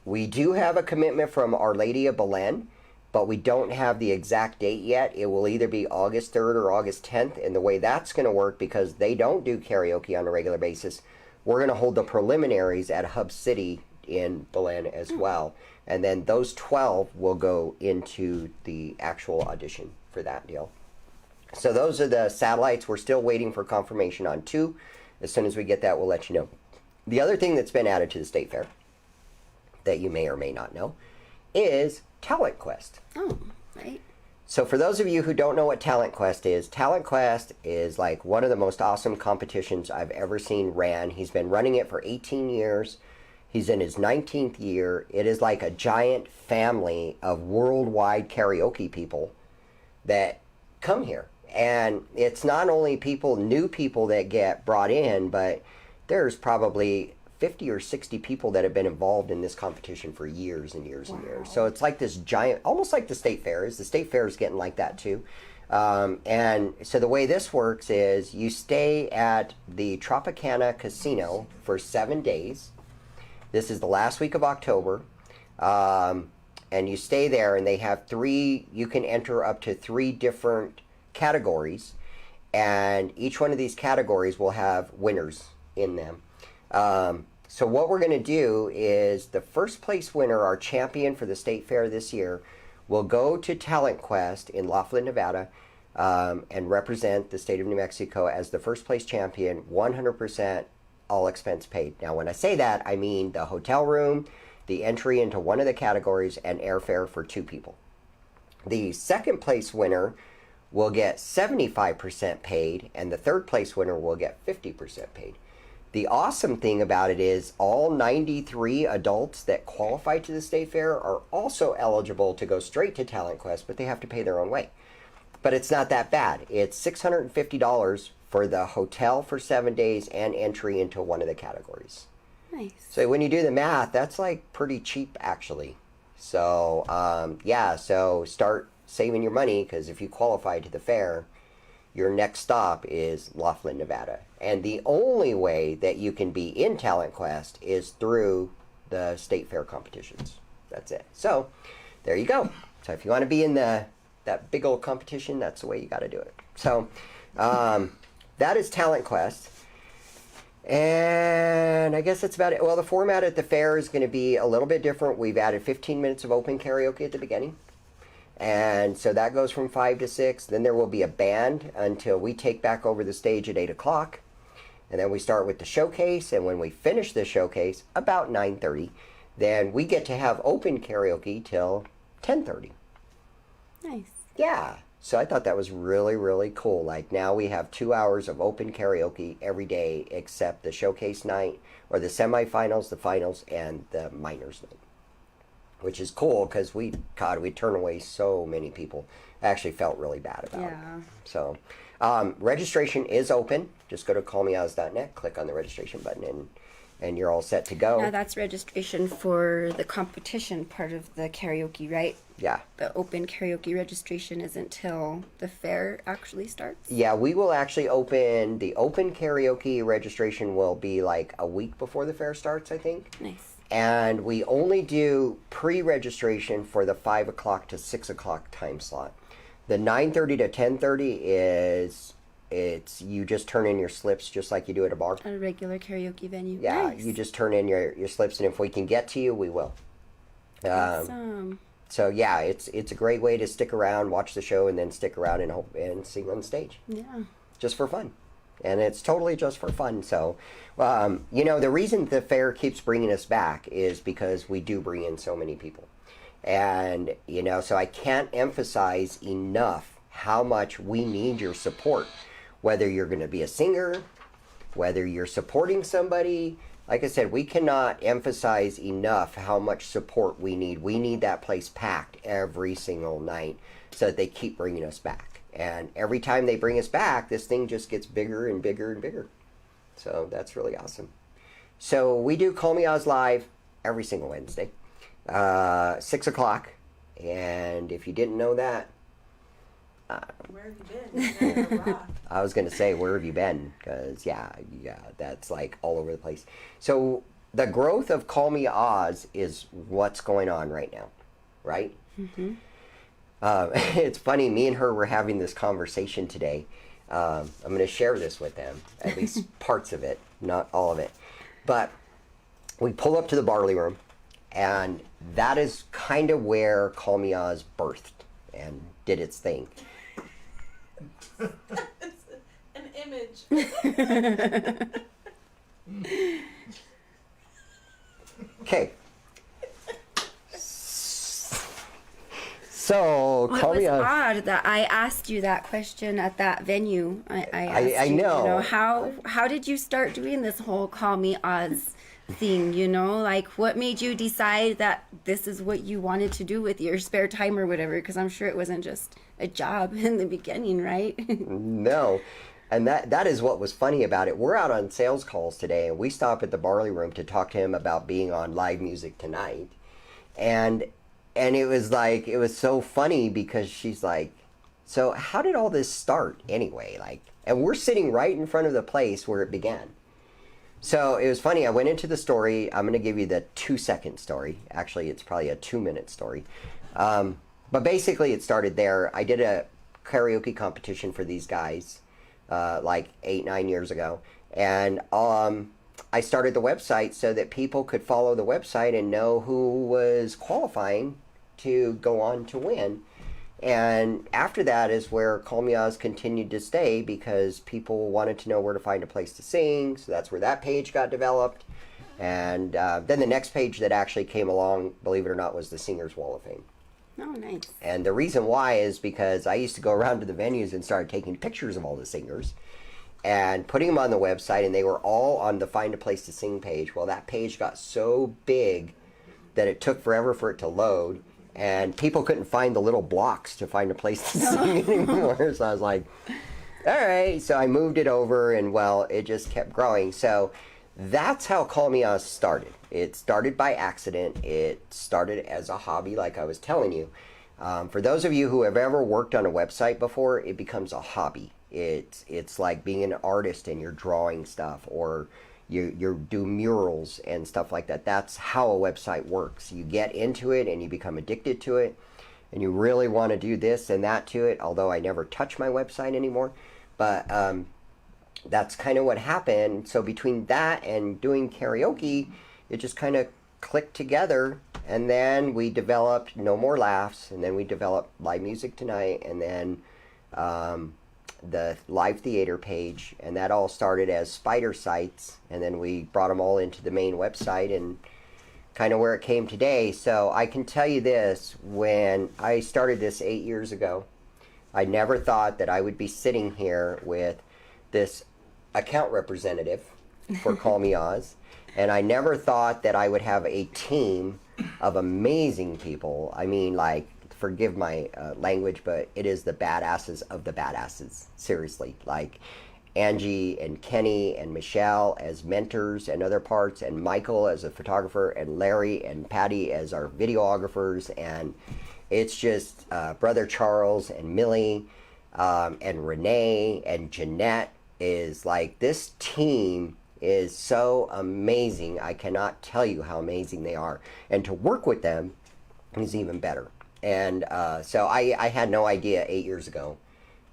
We do have a commitment from Our Lady of Belen, but we don't have the exact date yet. It will either be August 3rd or August 10th, and the way that's going to work, because they don't do karaoke on a regular basis, we're going to hold the preliminaries at Hub City in Belen as well, and then those 12 will go into the actual audition for that deal. So those are the satellites. We're still waiting for confirmation on 2. As soon as we get that, we'll let you know. The other thing that's been added to the State Fair that you may or may not know is Talent Quest. Oh, right. So for those of you who don't know what Talent Quest is like one of the most awesome competitions I've ever seen ran. He's been running it for 18 years. He's in his 19th year. It is like a giant family of worldwide karaoke people that come here. And it's not only new people that get brought in, but there's probably 50 or 60 people that have been involved in this competition for years and years and years. So it's like this giant, almost like the state fair is. The state fair is getting like that too. And so the way this works is you stay at the Tropicana Casino for 7 days. This is the last week of October. And you stay there, and they have you can enter up to 3 different categories. And each one of these categories will have winners in them. So what we're going to do is the first place winner, our champion for the state fair this year, will go to Talent Quest in Laughlin, Nevada, and represent the state of New Mexico as the first place champion, 100% all expense paid. Now, when I say that, I mean the hotel room, the entry into one of the categories, and airfare for 2 people. The second place winner will get 75% paid, and the third place winner will get 50% paid. The awesome thing about it is all 93 adults that qualify to the state fair are also eligible to go straight to Talent Quest, but they have to pay their own way. But it's not that bad. It's $650 for the hotel for 7 days and entry into one of the categories. Nice. So when you do the math, that's like pretty cheap actually. So so start saving your money, because if you qualify to the fair, your next stop is Laughlin, Nevada. And the only way that you can be in Talent Quest is through the state fair competitions. That's it. So there you go. So if you want to be in that big old competition, that's the way you got to do it. So that is Talent Quest. And I guess that's about it. Well, the format at the fair is going to be a little bit different. We've added 15 minutes of open karaoke at the beginning. And so that goes from 5 to 6. Then there will be a band until we take back over the stage at 8 o'clock. And then we start with the showcase. And when we finish the showcase, about 9:30, then we get to have open karaoke till 10:30. Nice. Yeah. So I thought that was really, really cool. Like now we have 2 hours of open karaoke every day except the showcase night, or the semifinals, the finals, and the minors night. Which is cool because we turn away so many people. I actually felt really bad about it. So registration is open. Just go to callmeoz.net, click on the registration button, and you're all set to go. Now that's registration for the competition part of the karaoke, right? Yeah. The open karaoke registration isn't till the fair actually starts? Yeah, we will actually open, the open karaoke registration will be like a week before the fair starts, I think. Nice. And we only do pre-registration for the 5 o'clock to 6 o'clock time slot. The 9:30 to 10:30 you just turn in your slips just like you do at a bar. At a regular karaoke venue. Yeah, Nice. you just turn in your slips, and if we can get to you, we will. Awesome. So yeah, it's a great way to stick around, watch the show, and then stick around and sing on stage. Yeah. Just for fun. And it's totally just for fun. So, the reason the fair keeps bringing us back is because we do bring in so many people. And, so I can't emphasize enough how much we need your support. Whether you're going to be a singer, whether you're supporting somebody. Like I said, we cannot emphasize enough how much support we need. We need that place packed every single night so that they keep bringing us back. And every time they bring us back, this thing just gets bigger and bigger and bigger. So that's really awesome. So we do Call Me Oz Live every single Wednesday, 6 o'clock. And if you didn't know that, Where have you been? I was going to say, where have you been? Because, yeah, that's like all over the place. So the growth of Call Me Oz is what's going on right now, right? Mm-hmm. It's funny, me and her were having this conversation today. I'm going to share this with them, at least parts of it, not all of it. But we pull up to the Barley Room, and that is kind of where Call Me Oz birthed and did its thing. It's an image. Okay. So Well, call it was me on. odd that I asked you that question at that venue. I asked I you, know. how did you start doing this whole Call Me Oz thing, Like, what made you decide that this is what you wanted to do with your spare time or whatever? Because I'm sure it wasn't just a job in the beginning, right? No. And that is what was funny about it. We're out on sales calls today, and we stop at the Barley Room to talk to him about being on Live Music Tonight. And it was like, it was so funny because she's like, so how did all this start anyway? Like, and we're sitting right in front of the place where it began. So it was funny. I went into the story. I'm going to give you the 2-second story. Actually, it's probably a 2-minute story. But basically, it started there. I did a karaoke competition for these guys like 8-9 years ago. And I started the website so that people could follow the website and know who was qualifying to go on to win. And after that is where Call Me Oz continued to stay because people wanted to know where to find a place to sing. So that's where that page got developed. And then the next page that actually came along, believe it or not, was the Singers Wall of Fame. Oh, nice. And the reason why is because I used to go around to the venues and started taking pictures of all the singers and putting them on the website, and they were all on the Find a Place to Sing page. Well, that page got so big that it took forever for it to load, and people couldn't find the little blocks to find a place to sing anymore. So I was like, all right. So I moved it over, and well, it just kept growing. So that's how Call Me Oz started. It started by accident. It started as a hobby, like I was telling you. For those of you who have ever worked on a website before, it becomes a hobby. It's like being an artist and you're drawing stuff, or you do murals and stuff like that. That's how a website works. You get into it and you become addicted to it, and you really want to do this and that to it, although I never touch my website anymore. But that's kind of what happened. So between that and doing karaoke, it just kind of clicked together. And then we developed No More Laughs, and then we developed Live Music Tonight, and then the live theater page, and that all started as spider sites, and then we brought them all into the main website, and kind of where it came today. So I can tell you this, when I started this 8 years ago, I never thought that I would be sitting here with this account representative for Call Me Oz, and I never thought that I would have a team of amazing people. I mean, like, forgive my language, but it is the badasses of the badasses. Seriously, like Angie and Kenny and Michelle as mentors and other parts, and Michael as a photographer, and Larry and Patty as our videographers, and it's just Brother Charles and Millie and Renee and Jeanette. Is like, this team is so amazing. I cannot tell you how amazing they are, and to work with them is even better. And so I had no idea 8 years ago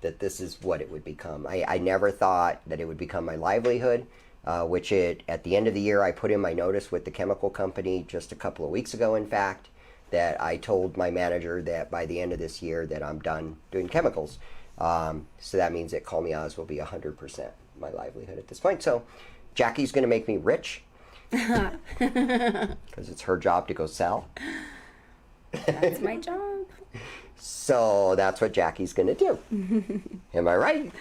that this is what it would become. I never thought that it would become my livelihood, which at the end of the year, I put in my notice with the chemical company just a couple of weeks ago, in fact, that I told my manager that by the end of this year that I'm done doing chemicals. So that means that Call Me Oz will be 100% my livelihood at this point. So Jackie's going to make me rich because it's her job to go sell. That's my job. So that's what Jackie's going to do. Am I right?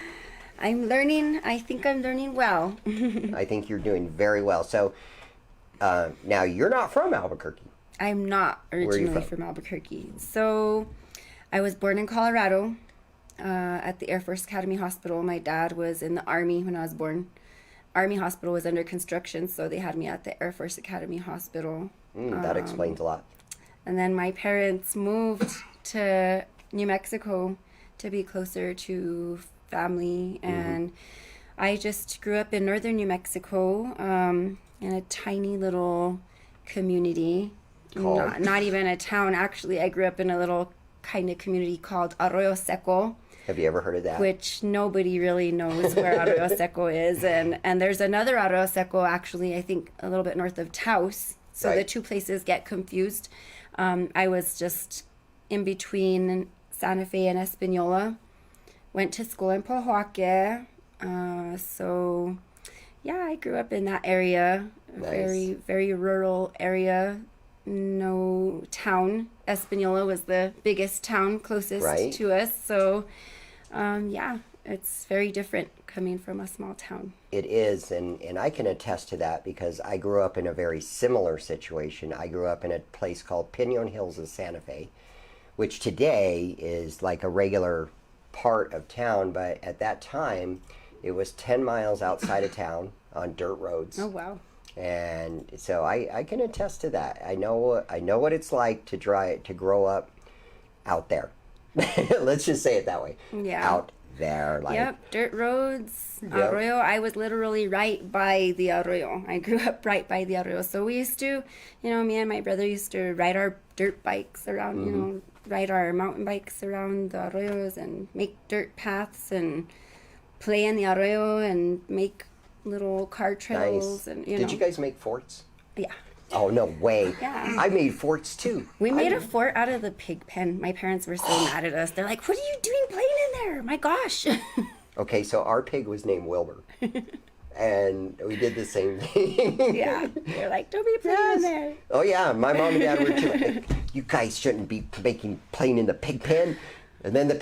I'm learning. I think I'm learning well. I think you're doing very well. So now you're not from Albuquerque. I'm not are you originally from? from Albuquerque. So I was born in Colorado at the Air Force Academy Hospital. My dad was in the Army when I was born. Army hospital was under construction, so they had me at the Air Force Academy Hospital. That explains a lot. And then my parents moved to New Mexico to be closer to family. And I just grew up in northern New Mexico in a tiny little community. Not even a town, actually. I grew up in a little kind of community called Arroyo Seco. Have you ever heard of that? Which nobody really knows where Arroyo Seco is. And there's another Arroyo Seco, actually, I think a little bit north of Taos. So the two places get confused. I was just in between Santa Fe and Espanola. Went to school in Pojoaque. So, yeah, I grew up in that area. Nice. Very, very rural area. no town. Espanola was the biggest town closest Right. to us. So, yeah, it's very different coming from a small town. It is, and I can attest to that because I grew up in a very similar situation. I grew up in a place called Pinon Hills of Santa Fe, which today is like a regular part of town, but at that time it was 10 miles outside of town on dirt roads. Oh, wow. And so I can attest to that. I know what it's like to grow up out there. Let's just say it that way. Yeah. Out there, like Yep, dirt roads, Yep. arroyo. I was literally right by the arroyo. I grew up right by the arroyo. So we used to, me and my brother used to ride our dirt bikes around, ride our mountain bikes around the arroyos and make dirt paths and play in the arroyo and make little car trails. nice. And, Did you guys make forts? Yeah. Oh, no way. Yeah. I made forts too. We made a fort out of the pig pen. My parents were so mad at us. They're like, what are you doing playing in there? My gosh. Okay, so our pig was named Wilbur. And we did the same thing. Yeah. They're like, don't be playing in there. Oh yeah, my mom and dad were too. Like, you guys shouldn't be playing in the pig pen. And then the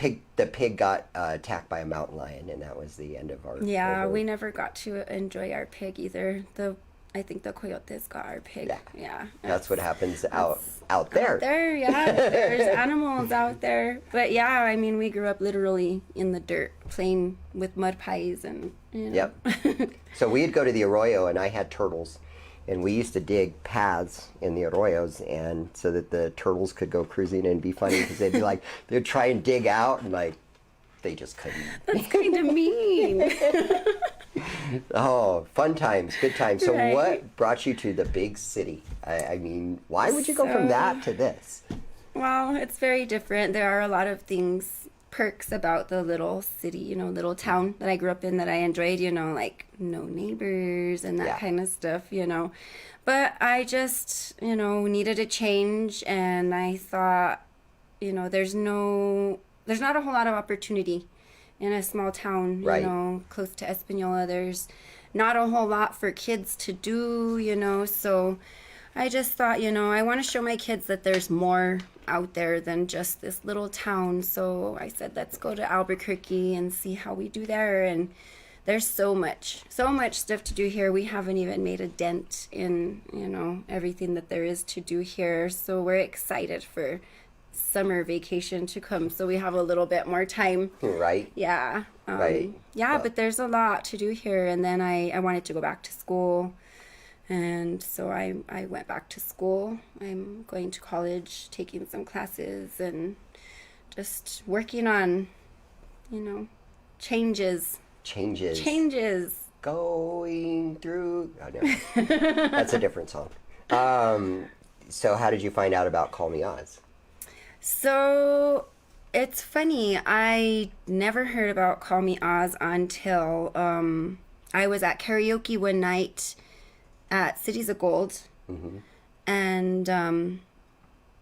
pig got attacked by a mountain lion, and that was the end of our. Yeah, of our- we never got to enjoy our pig either. I think the coyotes got our pig. Yeah. That's what happens out there. There, yeah. There's animals out there. But yeah, I mean, we grew up literally in the dirt playing with mud pies and, Yep. So we'd go to the arroyo, and I had turtles, and we used to dig paths in the arroyos, and so that the turtles could go cruising and be funny because they'd be like they'd try and dig out, and like they just couldn't. That's kind of mean. Oh, fun times, good times. So Right. what brought you to the big city? I mean, why would you go from So- that to this? Well, it's very different. There are a lot of perks about the little city, little town that I grew up in that I enjoyed, like no neighbors and that Yeah. kind of stuff, But I just, needed a change, and I thought, there's not a whole lot of opportunity in a small town, Right. Close to Espanola. There's not a whole lot for kids to do, so I just thought, I want to show my kids that there's more out there than just this little town. So I said, let's go to Albuquerque and see how we do there. And there's so much stuff to do here. We haven't even made a dent in, everything that there is to do here. So we're excited for summer vacation to come, so we have a little bit more time. Right. Yeah. Right. Yeah, Well- but there's a lot to do here. And then I wanted to go back to school. And so I went back to school. I'm going to college, taking some classes, and just working on, changes. Going through. Oh no, that's a different song. So how did you find out about Call Me Oz? So it's funny. I never heard about Call Me Oz until I was at karaoke one night at Cities of Gold. And,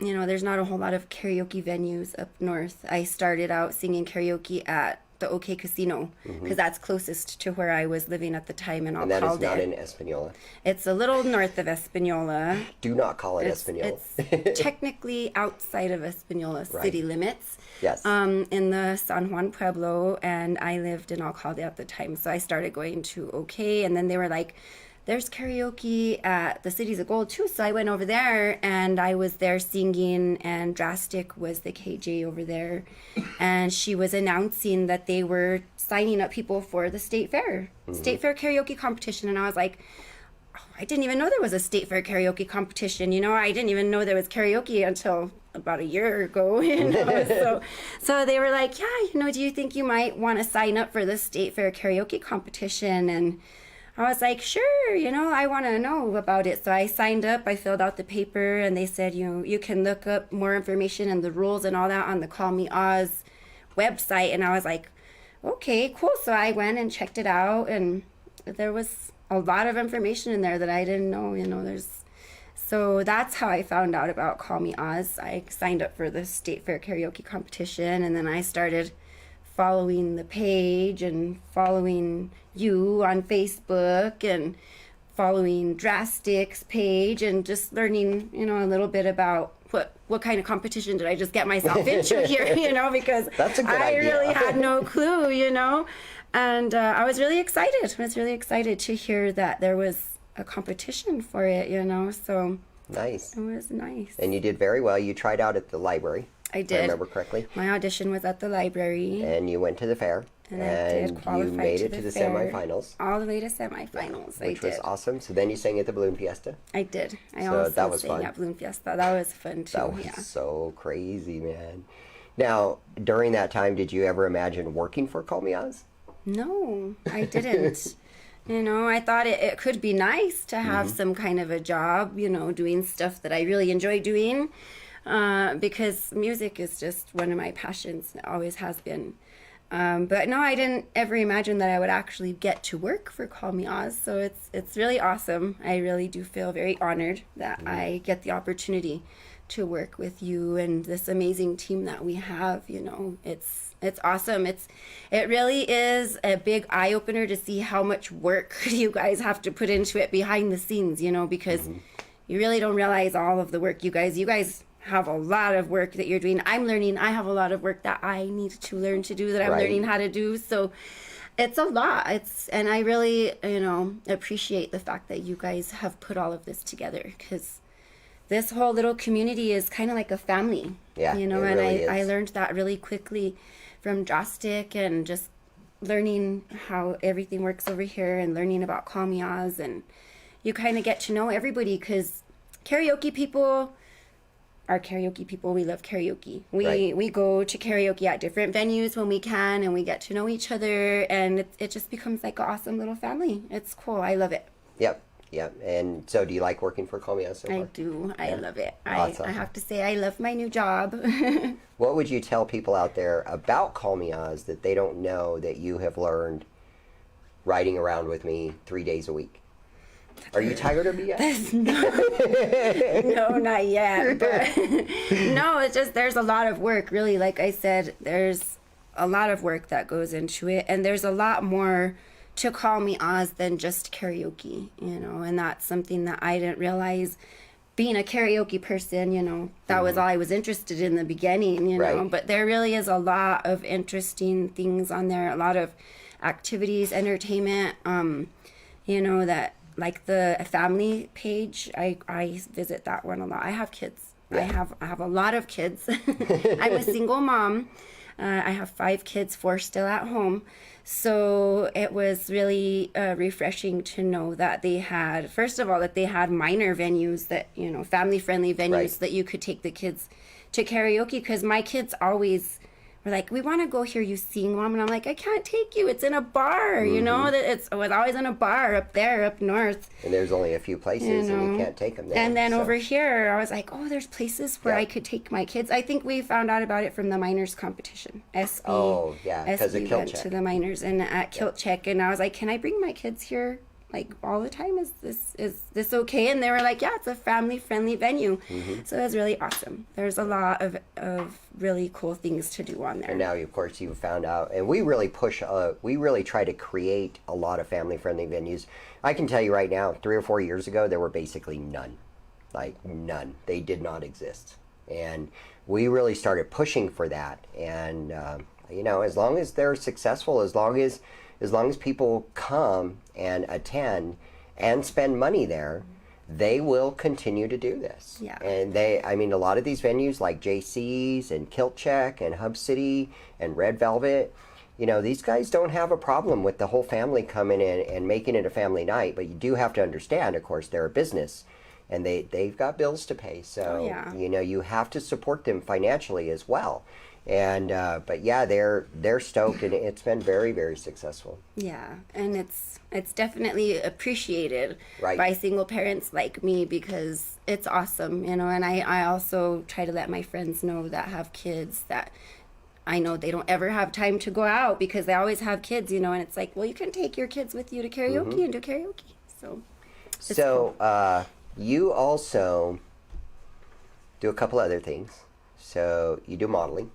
there's not a whole lot of karaoke venues up north. I started out singing karaoke at the OK Casino because that's closest to where I was living at the time in And that is Alcalde. not in Espanola. It's a little north of Espanola. Do not call it Espanola. It's technically outside of Espanola city limits. Yes. In the San Juan Pueblo, and I lived in Alcalde at the time, so I started going to OK, and then they were like, there's karaoke at the Cities of Gold too, so I went over there, and I was there singing, and Drastic was the KJ over there, and she was announcing that they were signing up people for the State Fair karaoke competition, and I was like, I didn't even know there was a State Fair karaoke competition. I didn't even know there was karaoke until about a year ago. So they were like, yeah, do you think you might want to sign up for the State Fair karaoke competition? And I was like, sure, I want to know about it. So I signed up, I filled out the paper, and they said, you can look up more information and the rules and all that on the Call Me Oz website. And I was like, okay, cool. So I went and checked it out, and there was a lot of information in there that I didn't know, So that's how I found out about Call Me Oz. I signed up for the State Fair karaoke competition, and then I started following the page and following you on Facebook and following Drastic's page and just learning, you know, a little bit about what kind of competition did I just get myself into here, you know, because That's a good I idea. really had no clue, you know. And I was really excited. I was really excited to hear that there was a competition for it, you know, so Nice. it was nice. And you did very well. You tried out at the library. I If did. I remember correctly. My audition was at the library. And you went to the fair. And I did qualify you made to it to the the fair. semifinals, All the way to semifinals. which I was did. awesome. So then you sang at the Balloon Fiesta. I did. I So also that was sang fun. at Balloon Fiesta. That was fun too. That was Yeah. so crazy, man. Now, during that time, did you ever imagine working for Call Me Oz? No, I didn't. You know, I thought it could be nice to have Mm-hmm. some kind of a job, you know, doing stuff that I really enjoy doing, because music is just one of my passions. It always has been. But no, I didn't ever imagine that I would actually get to work for Call Me Oz. So it's really awesome. I really do feel very honored that I get the opportunity to work with you and this amazing team that we have. You know, it's awesome. It really is a big eye opener to see how much work you guys have to put into it behind the scenes. You know, because you really don't realize all of the work you guys have a lot of work that you're doing. I'm learning. I have a lot of work that I need to learn to do, that I'm Right. learning how to do. So it's a lot. And I really, you know, appreciate the fact that you guys have put all of this together, because this whole little community is kind of like a family. Yeah, You know, it and really I is. learned that really quickly from Drastic, and just learning how everything works over here and learning about Call Me Oz, and you kind of get to know everybody, because karaoke people are karaoke people. We love karaoke. Right. We go to karaoke at different venues when we can, and we get to know each other, and it just becomes like an awesome little family. It's cool. I love it. Yep. And so do you like working for Call Me Oz so far? I do. I love it. Awesome. I have to say I love my new job. What would you tell people out there about Call Me Oz that they don't know that you have learned riding around with me 3 days a week? Are you tired of me yet? No, not yet. But no, it's just there's a lot of work, really. Like I said, there's a lot of work that goes into it, and there's a lot more to Call Me Oz than just karaoke, you know. And that's something that I didn't realize. Being a karaoke person, you know, that was all I was interested in the beginning, you know. Right. But there really is a lot of interesting things on there, a lot of activities, entertainment, you know, that like the family page, I visit that one a lot. I have kids. Yeah. I have a lot of kids. I'm a single mom. I have 5 kids, 4 still at home. So it was really refreshing to know that they had, first of all, that they had minor venues that, you know, family-friendly venues Right. that you could take the kids to karaoke, because my kids always were like, we want to go hear you sing, Mom. And I'm like, I can't take you. It's in a bar, you know, that it was always in a bar up there, up north. And there's only a few places, You and you know. can't take them there. And then so- over here, I was like, oh, there's places where Yeah. I could take my kids. I think we found out about it from the minors competition. SB. Oh, yeah, 'cause of SB Kilt went Check. to the minors and at Kilt Check, and I was like, can I bring my kids here like all the time? Is this okay? And they were like, yeah, it's a family friendly venue. Mm-hmm. So it was really awesome. There's a lot of really cool things to do on there. And now, of course, you found out, and we really we really try to create a lot of family-friendly venues. I can tell you right now, 3 or 4 years ago, there were basically none. Like, none. They did not exist. And we really started pushing for that. And, you know, as long as they're successful, as long as people come and attend and spend money there, they will continue to do this. Yeah. And a lot of these venues like JC's and Kilt Check and Hub City and Red Velvet, you know, these guys don't have a problem with the whole family coming in and making it a family night. But you do have to understand, of course, they're a business and they've got bills to pay. So, Oh, yeah. you know, you have to support them financially as well. And but yeah, they're stoked, and it's been very, very successful. Yeah, and it's definitely appreciated Right. by single parents like me, because it's awesome, you know. And I also try to let my friends know that have kids that I know they don't ever have time to go out because they always have kids, you know. And it's like, well, you can take your kids with you to karaoke and do karaoke. So So you also do a couple other things. So you do modeling.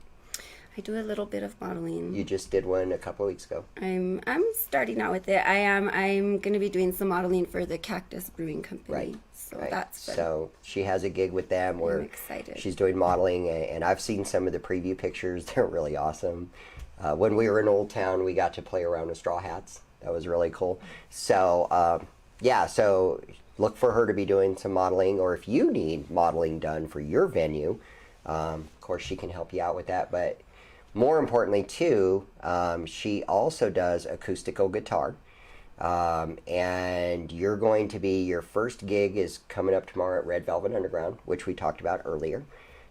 I do a little bit of modeling. You just did one a couple weeks ago. I'm starting out with it. I'm going to be doing some modeling for the Cactus Brewing Company. Right. So right. that's fun. So she has a gig with them where I'm excited. she's doing modeling, and I've seen some of the preview pictures. They're really awesome. When we were in Old Town, we got to play around with straw hats. That was really cool. So yeah, so look for her to be doing some modeling, or if you need modeling done for your venue, of course she can help you out with that. But more importantly too, she also does acoustical guitar. And you're going to be, your first gig is coming up tomorrow at Red Velvet Underground, which we talked about earlier.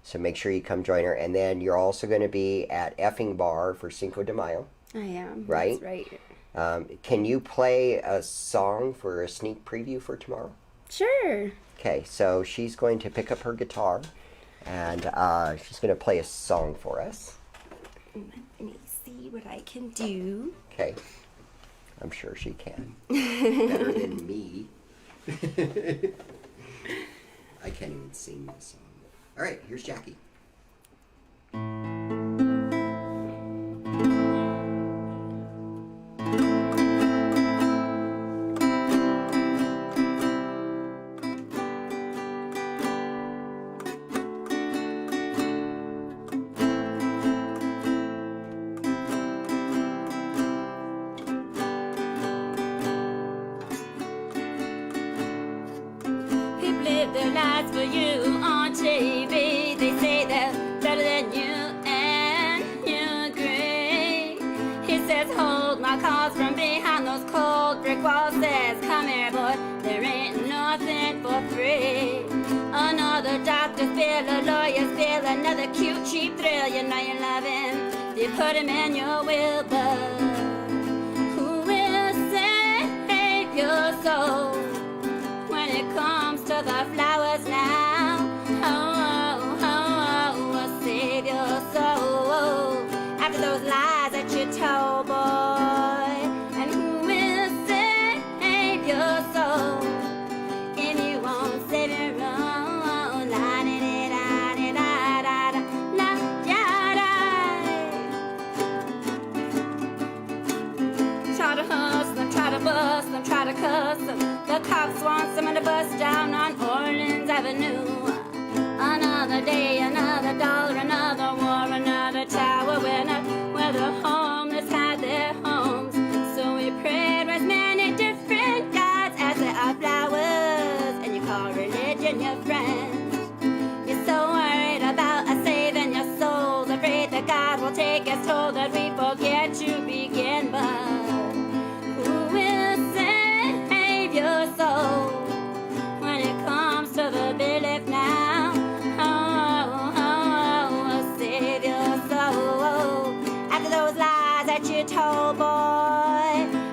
So make sure you come join her. And then you're also going to be at Effing Bar for Cinco de Mayo. I am. Right? That's right. Can you play a song for a sneak preview for tomorrow? Sure. Okay, so she's going to pick up her guitar and she's going to play a song for us. Let me see what I can do. Okay. I'm sure she can. Better than me. I can't even sing this song. All right, here's Jackie. People live their lives for you on TV. They say they're better than you and you agree. He says, hold my calls from behind those cold brick walls. Says, come here, boy, there ain't nothing for free. Another doctor's bill, a lawyer's bill, another cute, cheap thrill. You know you love him, you put him in your will, but who will save your soul when it comes to the flowers now? Oh, oh, oh, oh, save your soul after those lies that you told, boy. And who will save your soul if you won't save your own? Try to hustle them, try to bust them, try to cuss them. The cops want someone to bust down on Orleans Avenue. Another day, another dollar, another war, another tower where the homeless had their homes. So we prayed with many different gods as there are flowers, and you call religion your friend. You're so worried about us saving your souls, afraid that God will take his toll, that we forget to begin. But who will save your soul when it comes to the belief now? Oh, oh, oh, save your soul after those lies that you told, boy.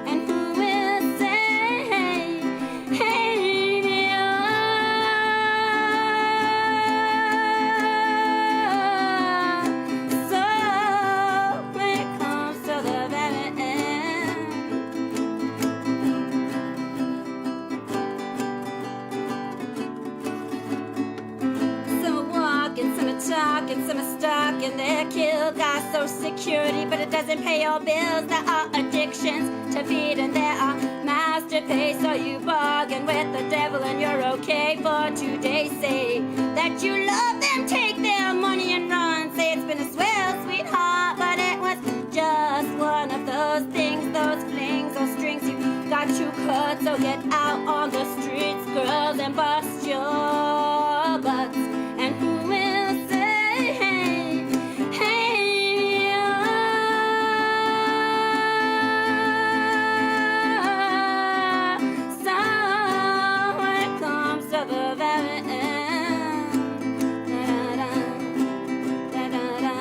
And who will save your soul when it comes to the very end? Some are walking, some are talking, some are stalking. They're killed, got social security, but it doesn't pay your bills. There are addictions to feed, and there are mouths to pay. So you bargain with the devil, and you're okay for 2 days. Say that you love them, take their money and run. Say it's been a swell, sweetheart, but it was just one of those things, those flings, those strings you got to cut. So get out on the streets, girls, and bust your butts. And who will save your soul when it comes to the very end? Da-da-da, da-da-da,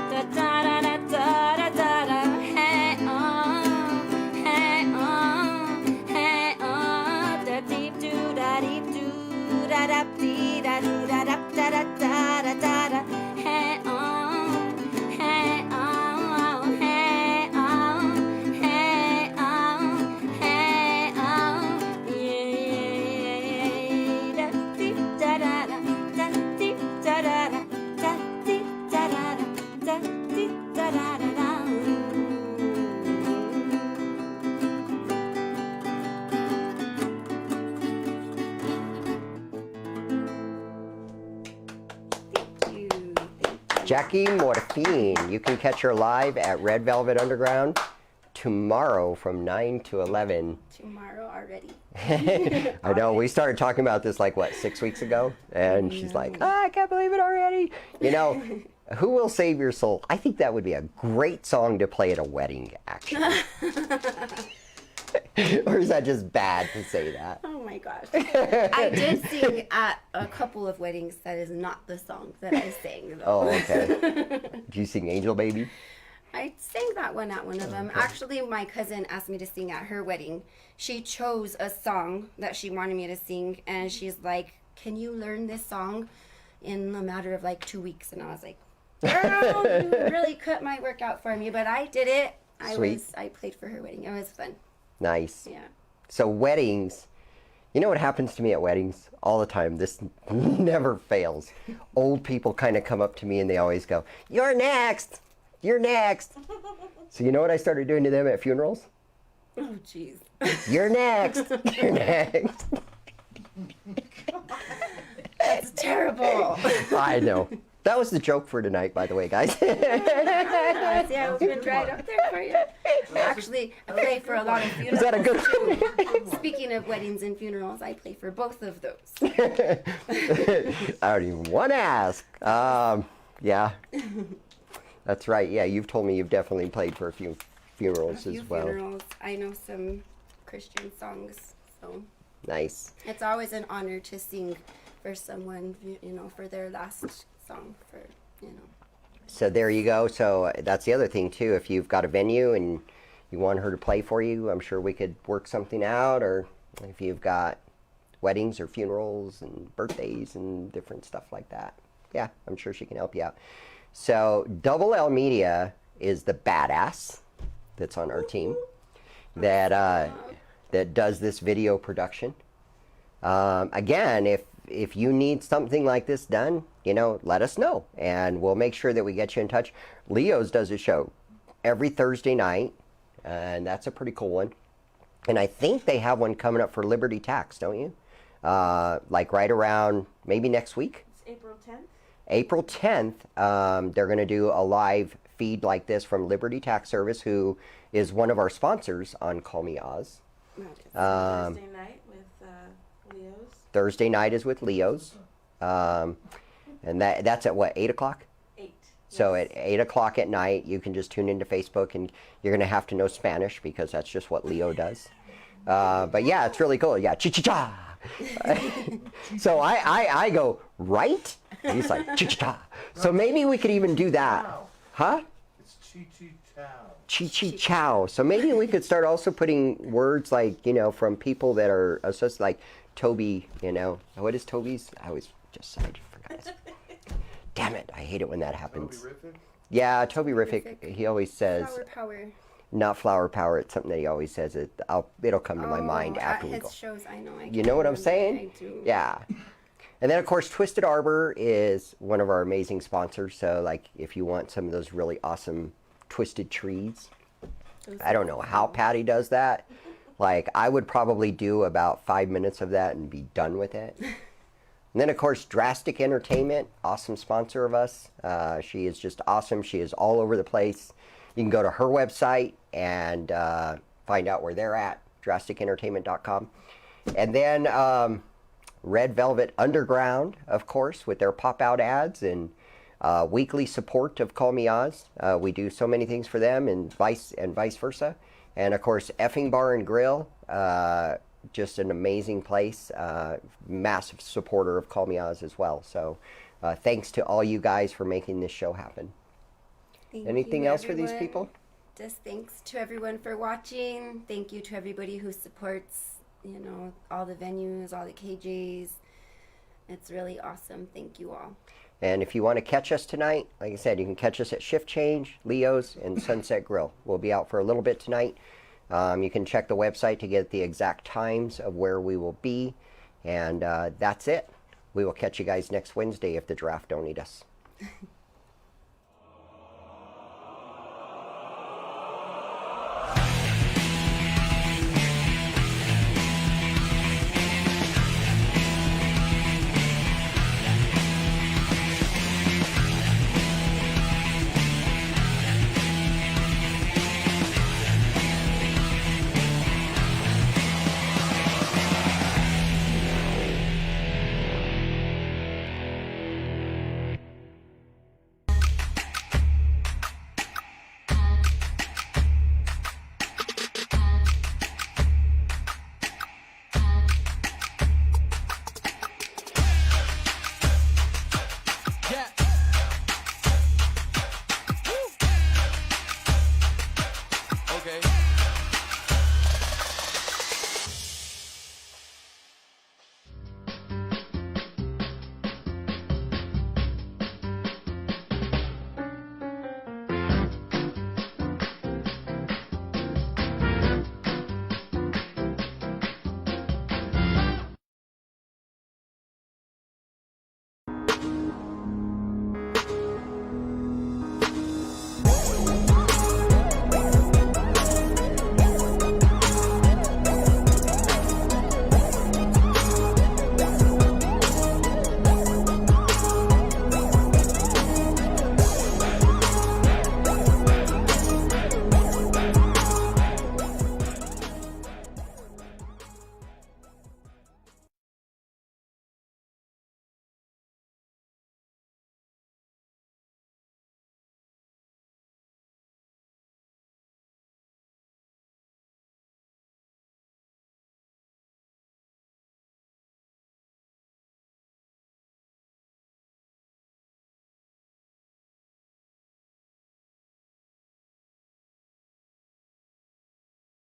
da-da-da-da-da-da. Hey, oh, hey, oh, hey, oh, da-deep-doo, da-deep-doo, da-da-dee. Jackie Morphine. You can catch her live at Red Velvet Underground tomorrow from 9 to 11. Tomorrow already. I know, we started talking about this like, what, 6 weeks ago? And she's like, I can't believe it already. You know, Who Will Save Your Soul? I think that would be a great song to play at a wedding, actually. Or is that just bad to say that? Oh my gosh. I did sing at a couple of weddings. That is not the song that I sang, though. Oh, okay. Did you sing Angel Baby? I sang that one at one of them. Actually, my cousin asked me to sing at her wedding. She chose a song that she wanted me to sing, and she's like, can you learn this song in a matter of like 2 weeks? And I was like, girl, you really cut my work out for me, but I did it. Sweet. I played for her wedding. It was fun. Nice. Yeah. So weddings, you know what happens to me at weddings all the time? This never fails. Old people kind of come up to me and they always go, "You're next. You're next." So you know what I started doing to them at funerals? Oh, jeez. You're next. You're next. That's terrible. I know. That was the joke for tonight, by the way, guys. Yeah, we've been right up there for you. Actually, I play for a lot of funerals. Is that a good Speaking of weddings and funerals, I play for both of those. I don't even want to ask. Yeah. That's right. Yeah, you've told me you've definitely played for a few funerals as well. Funerals. I know some Christian songs, so Nice. it's always an honor to sing for someone, you know, for their last song, for, you know. So there you go. So that's the other thing too. If you've got a venue and you want her to play for you, I'm sure we could work something out. Or if you've got weddings or funerals and birthdays and different stuff like that, yeah, I'm sure she can help you out. So Double L Media is the badass that's on our team that that does this video production. Again, if you need something like this done, you know, let us know and we'll make sure that we get you in touch. Leo's does a show every Thursday night, and that's a pretty cool one. And I think they have one coming up for Liberty Tax, don't you? Like right around maybe next week. It's April 10th. April 10th, they're going to do a live feed like this from Liberty Tax Service, who is one of our sponsors on Call Me Oz. Thursday night with Leo's. Thursday night is with Leo's. And that's at what, 8 o'clock? 8. So yes. at 8 o'clock at night, you can just tune into Facebook, and you're going to have to know Spanish because that's just what Leo does. But yeah, it's really cool. Yeah, chi-chi-cha. So I go, right? And he's like, chi-chi-cha. So maybe we could even do that. Huh? It's Chi-Chi-Chow. Chi-chi-chow. So maybe we could start also putting words like, you know, from people that are associated, like Toby, you know. What is Toby's? I always just forgot his. Damn it, I hate it when that happens. Toby Riffic? Yeah, Toby Riffic, he always says, Flower power. not flower power, it's something that he always says. It'll come to my mind after we at go. his shows, I know. You know what I'm saying? I do. Yeah. And then, of course, Twisted Arbor is one of our amazing sponsors. So, like, if you want some of those really awesome twisted trees, I don't know how Patty does that. Like, I would probably do about 5 minutes of that and be done with it. And then, of course, Drastic Entertainment, awesome sponsor of us. She is just awesome. She is all over the place. You can go to her website and find out where they're at, drasticentertainment.com. And then Red Velvet Underground, of course, with their pop-out ads and weekly support of Call Me Oz. We do so many things for them and vice versa. And, of course, Effing Bar and Grill, just an amazing place, massive supporter of Call Me Oz as well. So thanks to all you guys for making this show happen. Thank Anything you, else for these everyone. people? Just thanks to everyone for watching. Thank you to everybody who supports, you know, all the venues, all the KJs. It's really awesome. Thank you all. And if you want to catch us tonight, like I said, you can catch us at Shift Change, Leo's, and Sunset Grill. We'll be out for a little bit tonight. You can check the website to get the exact times of where we will be. And that's it. We will catch you guys next Wednesday if the draft don't eat us.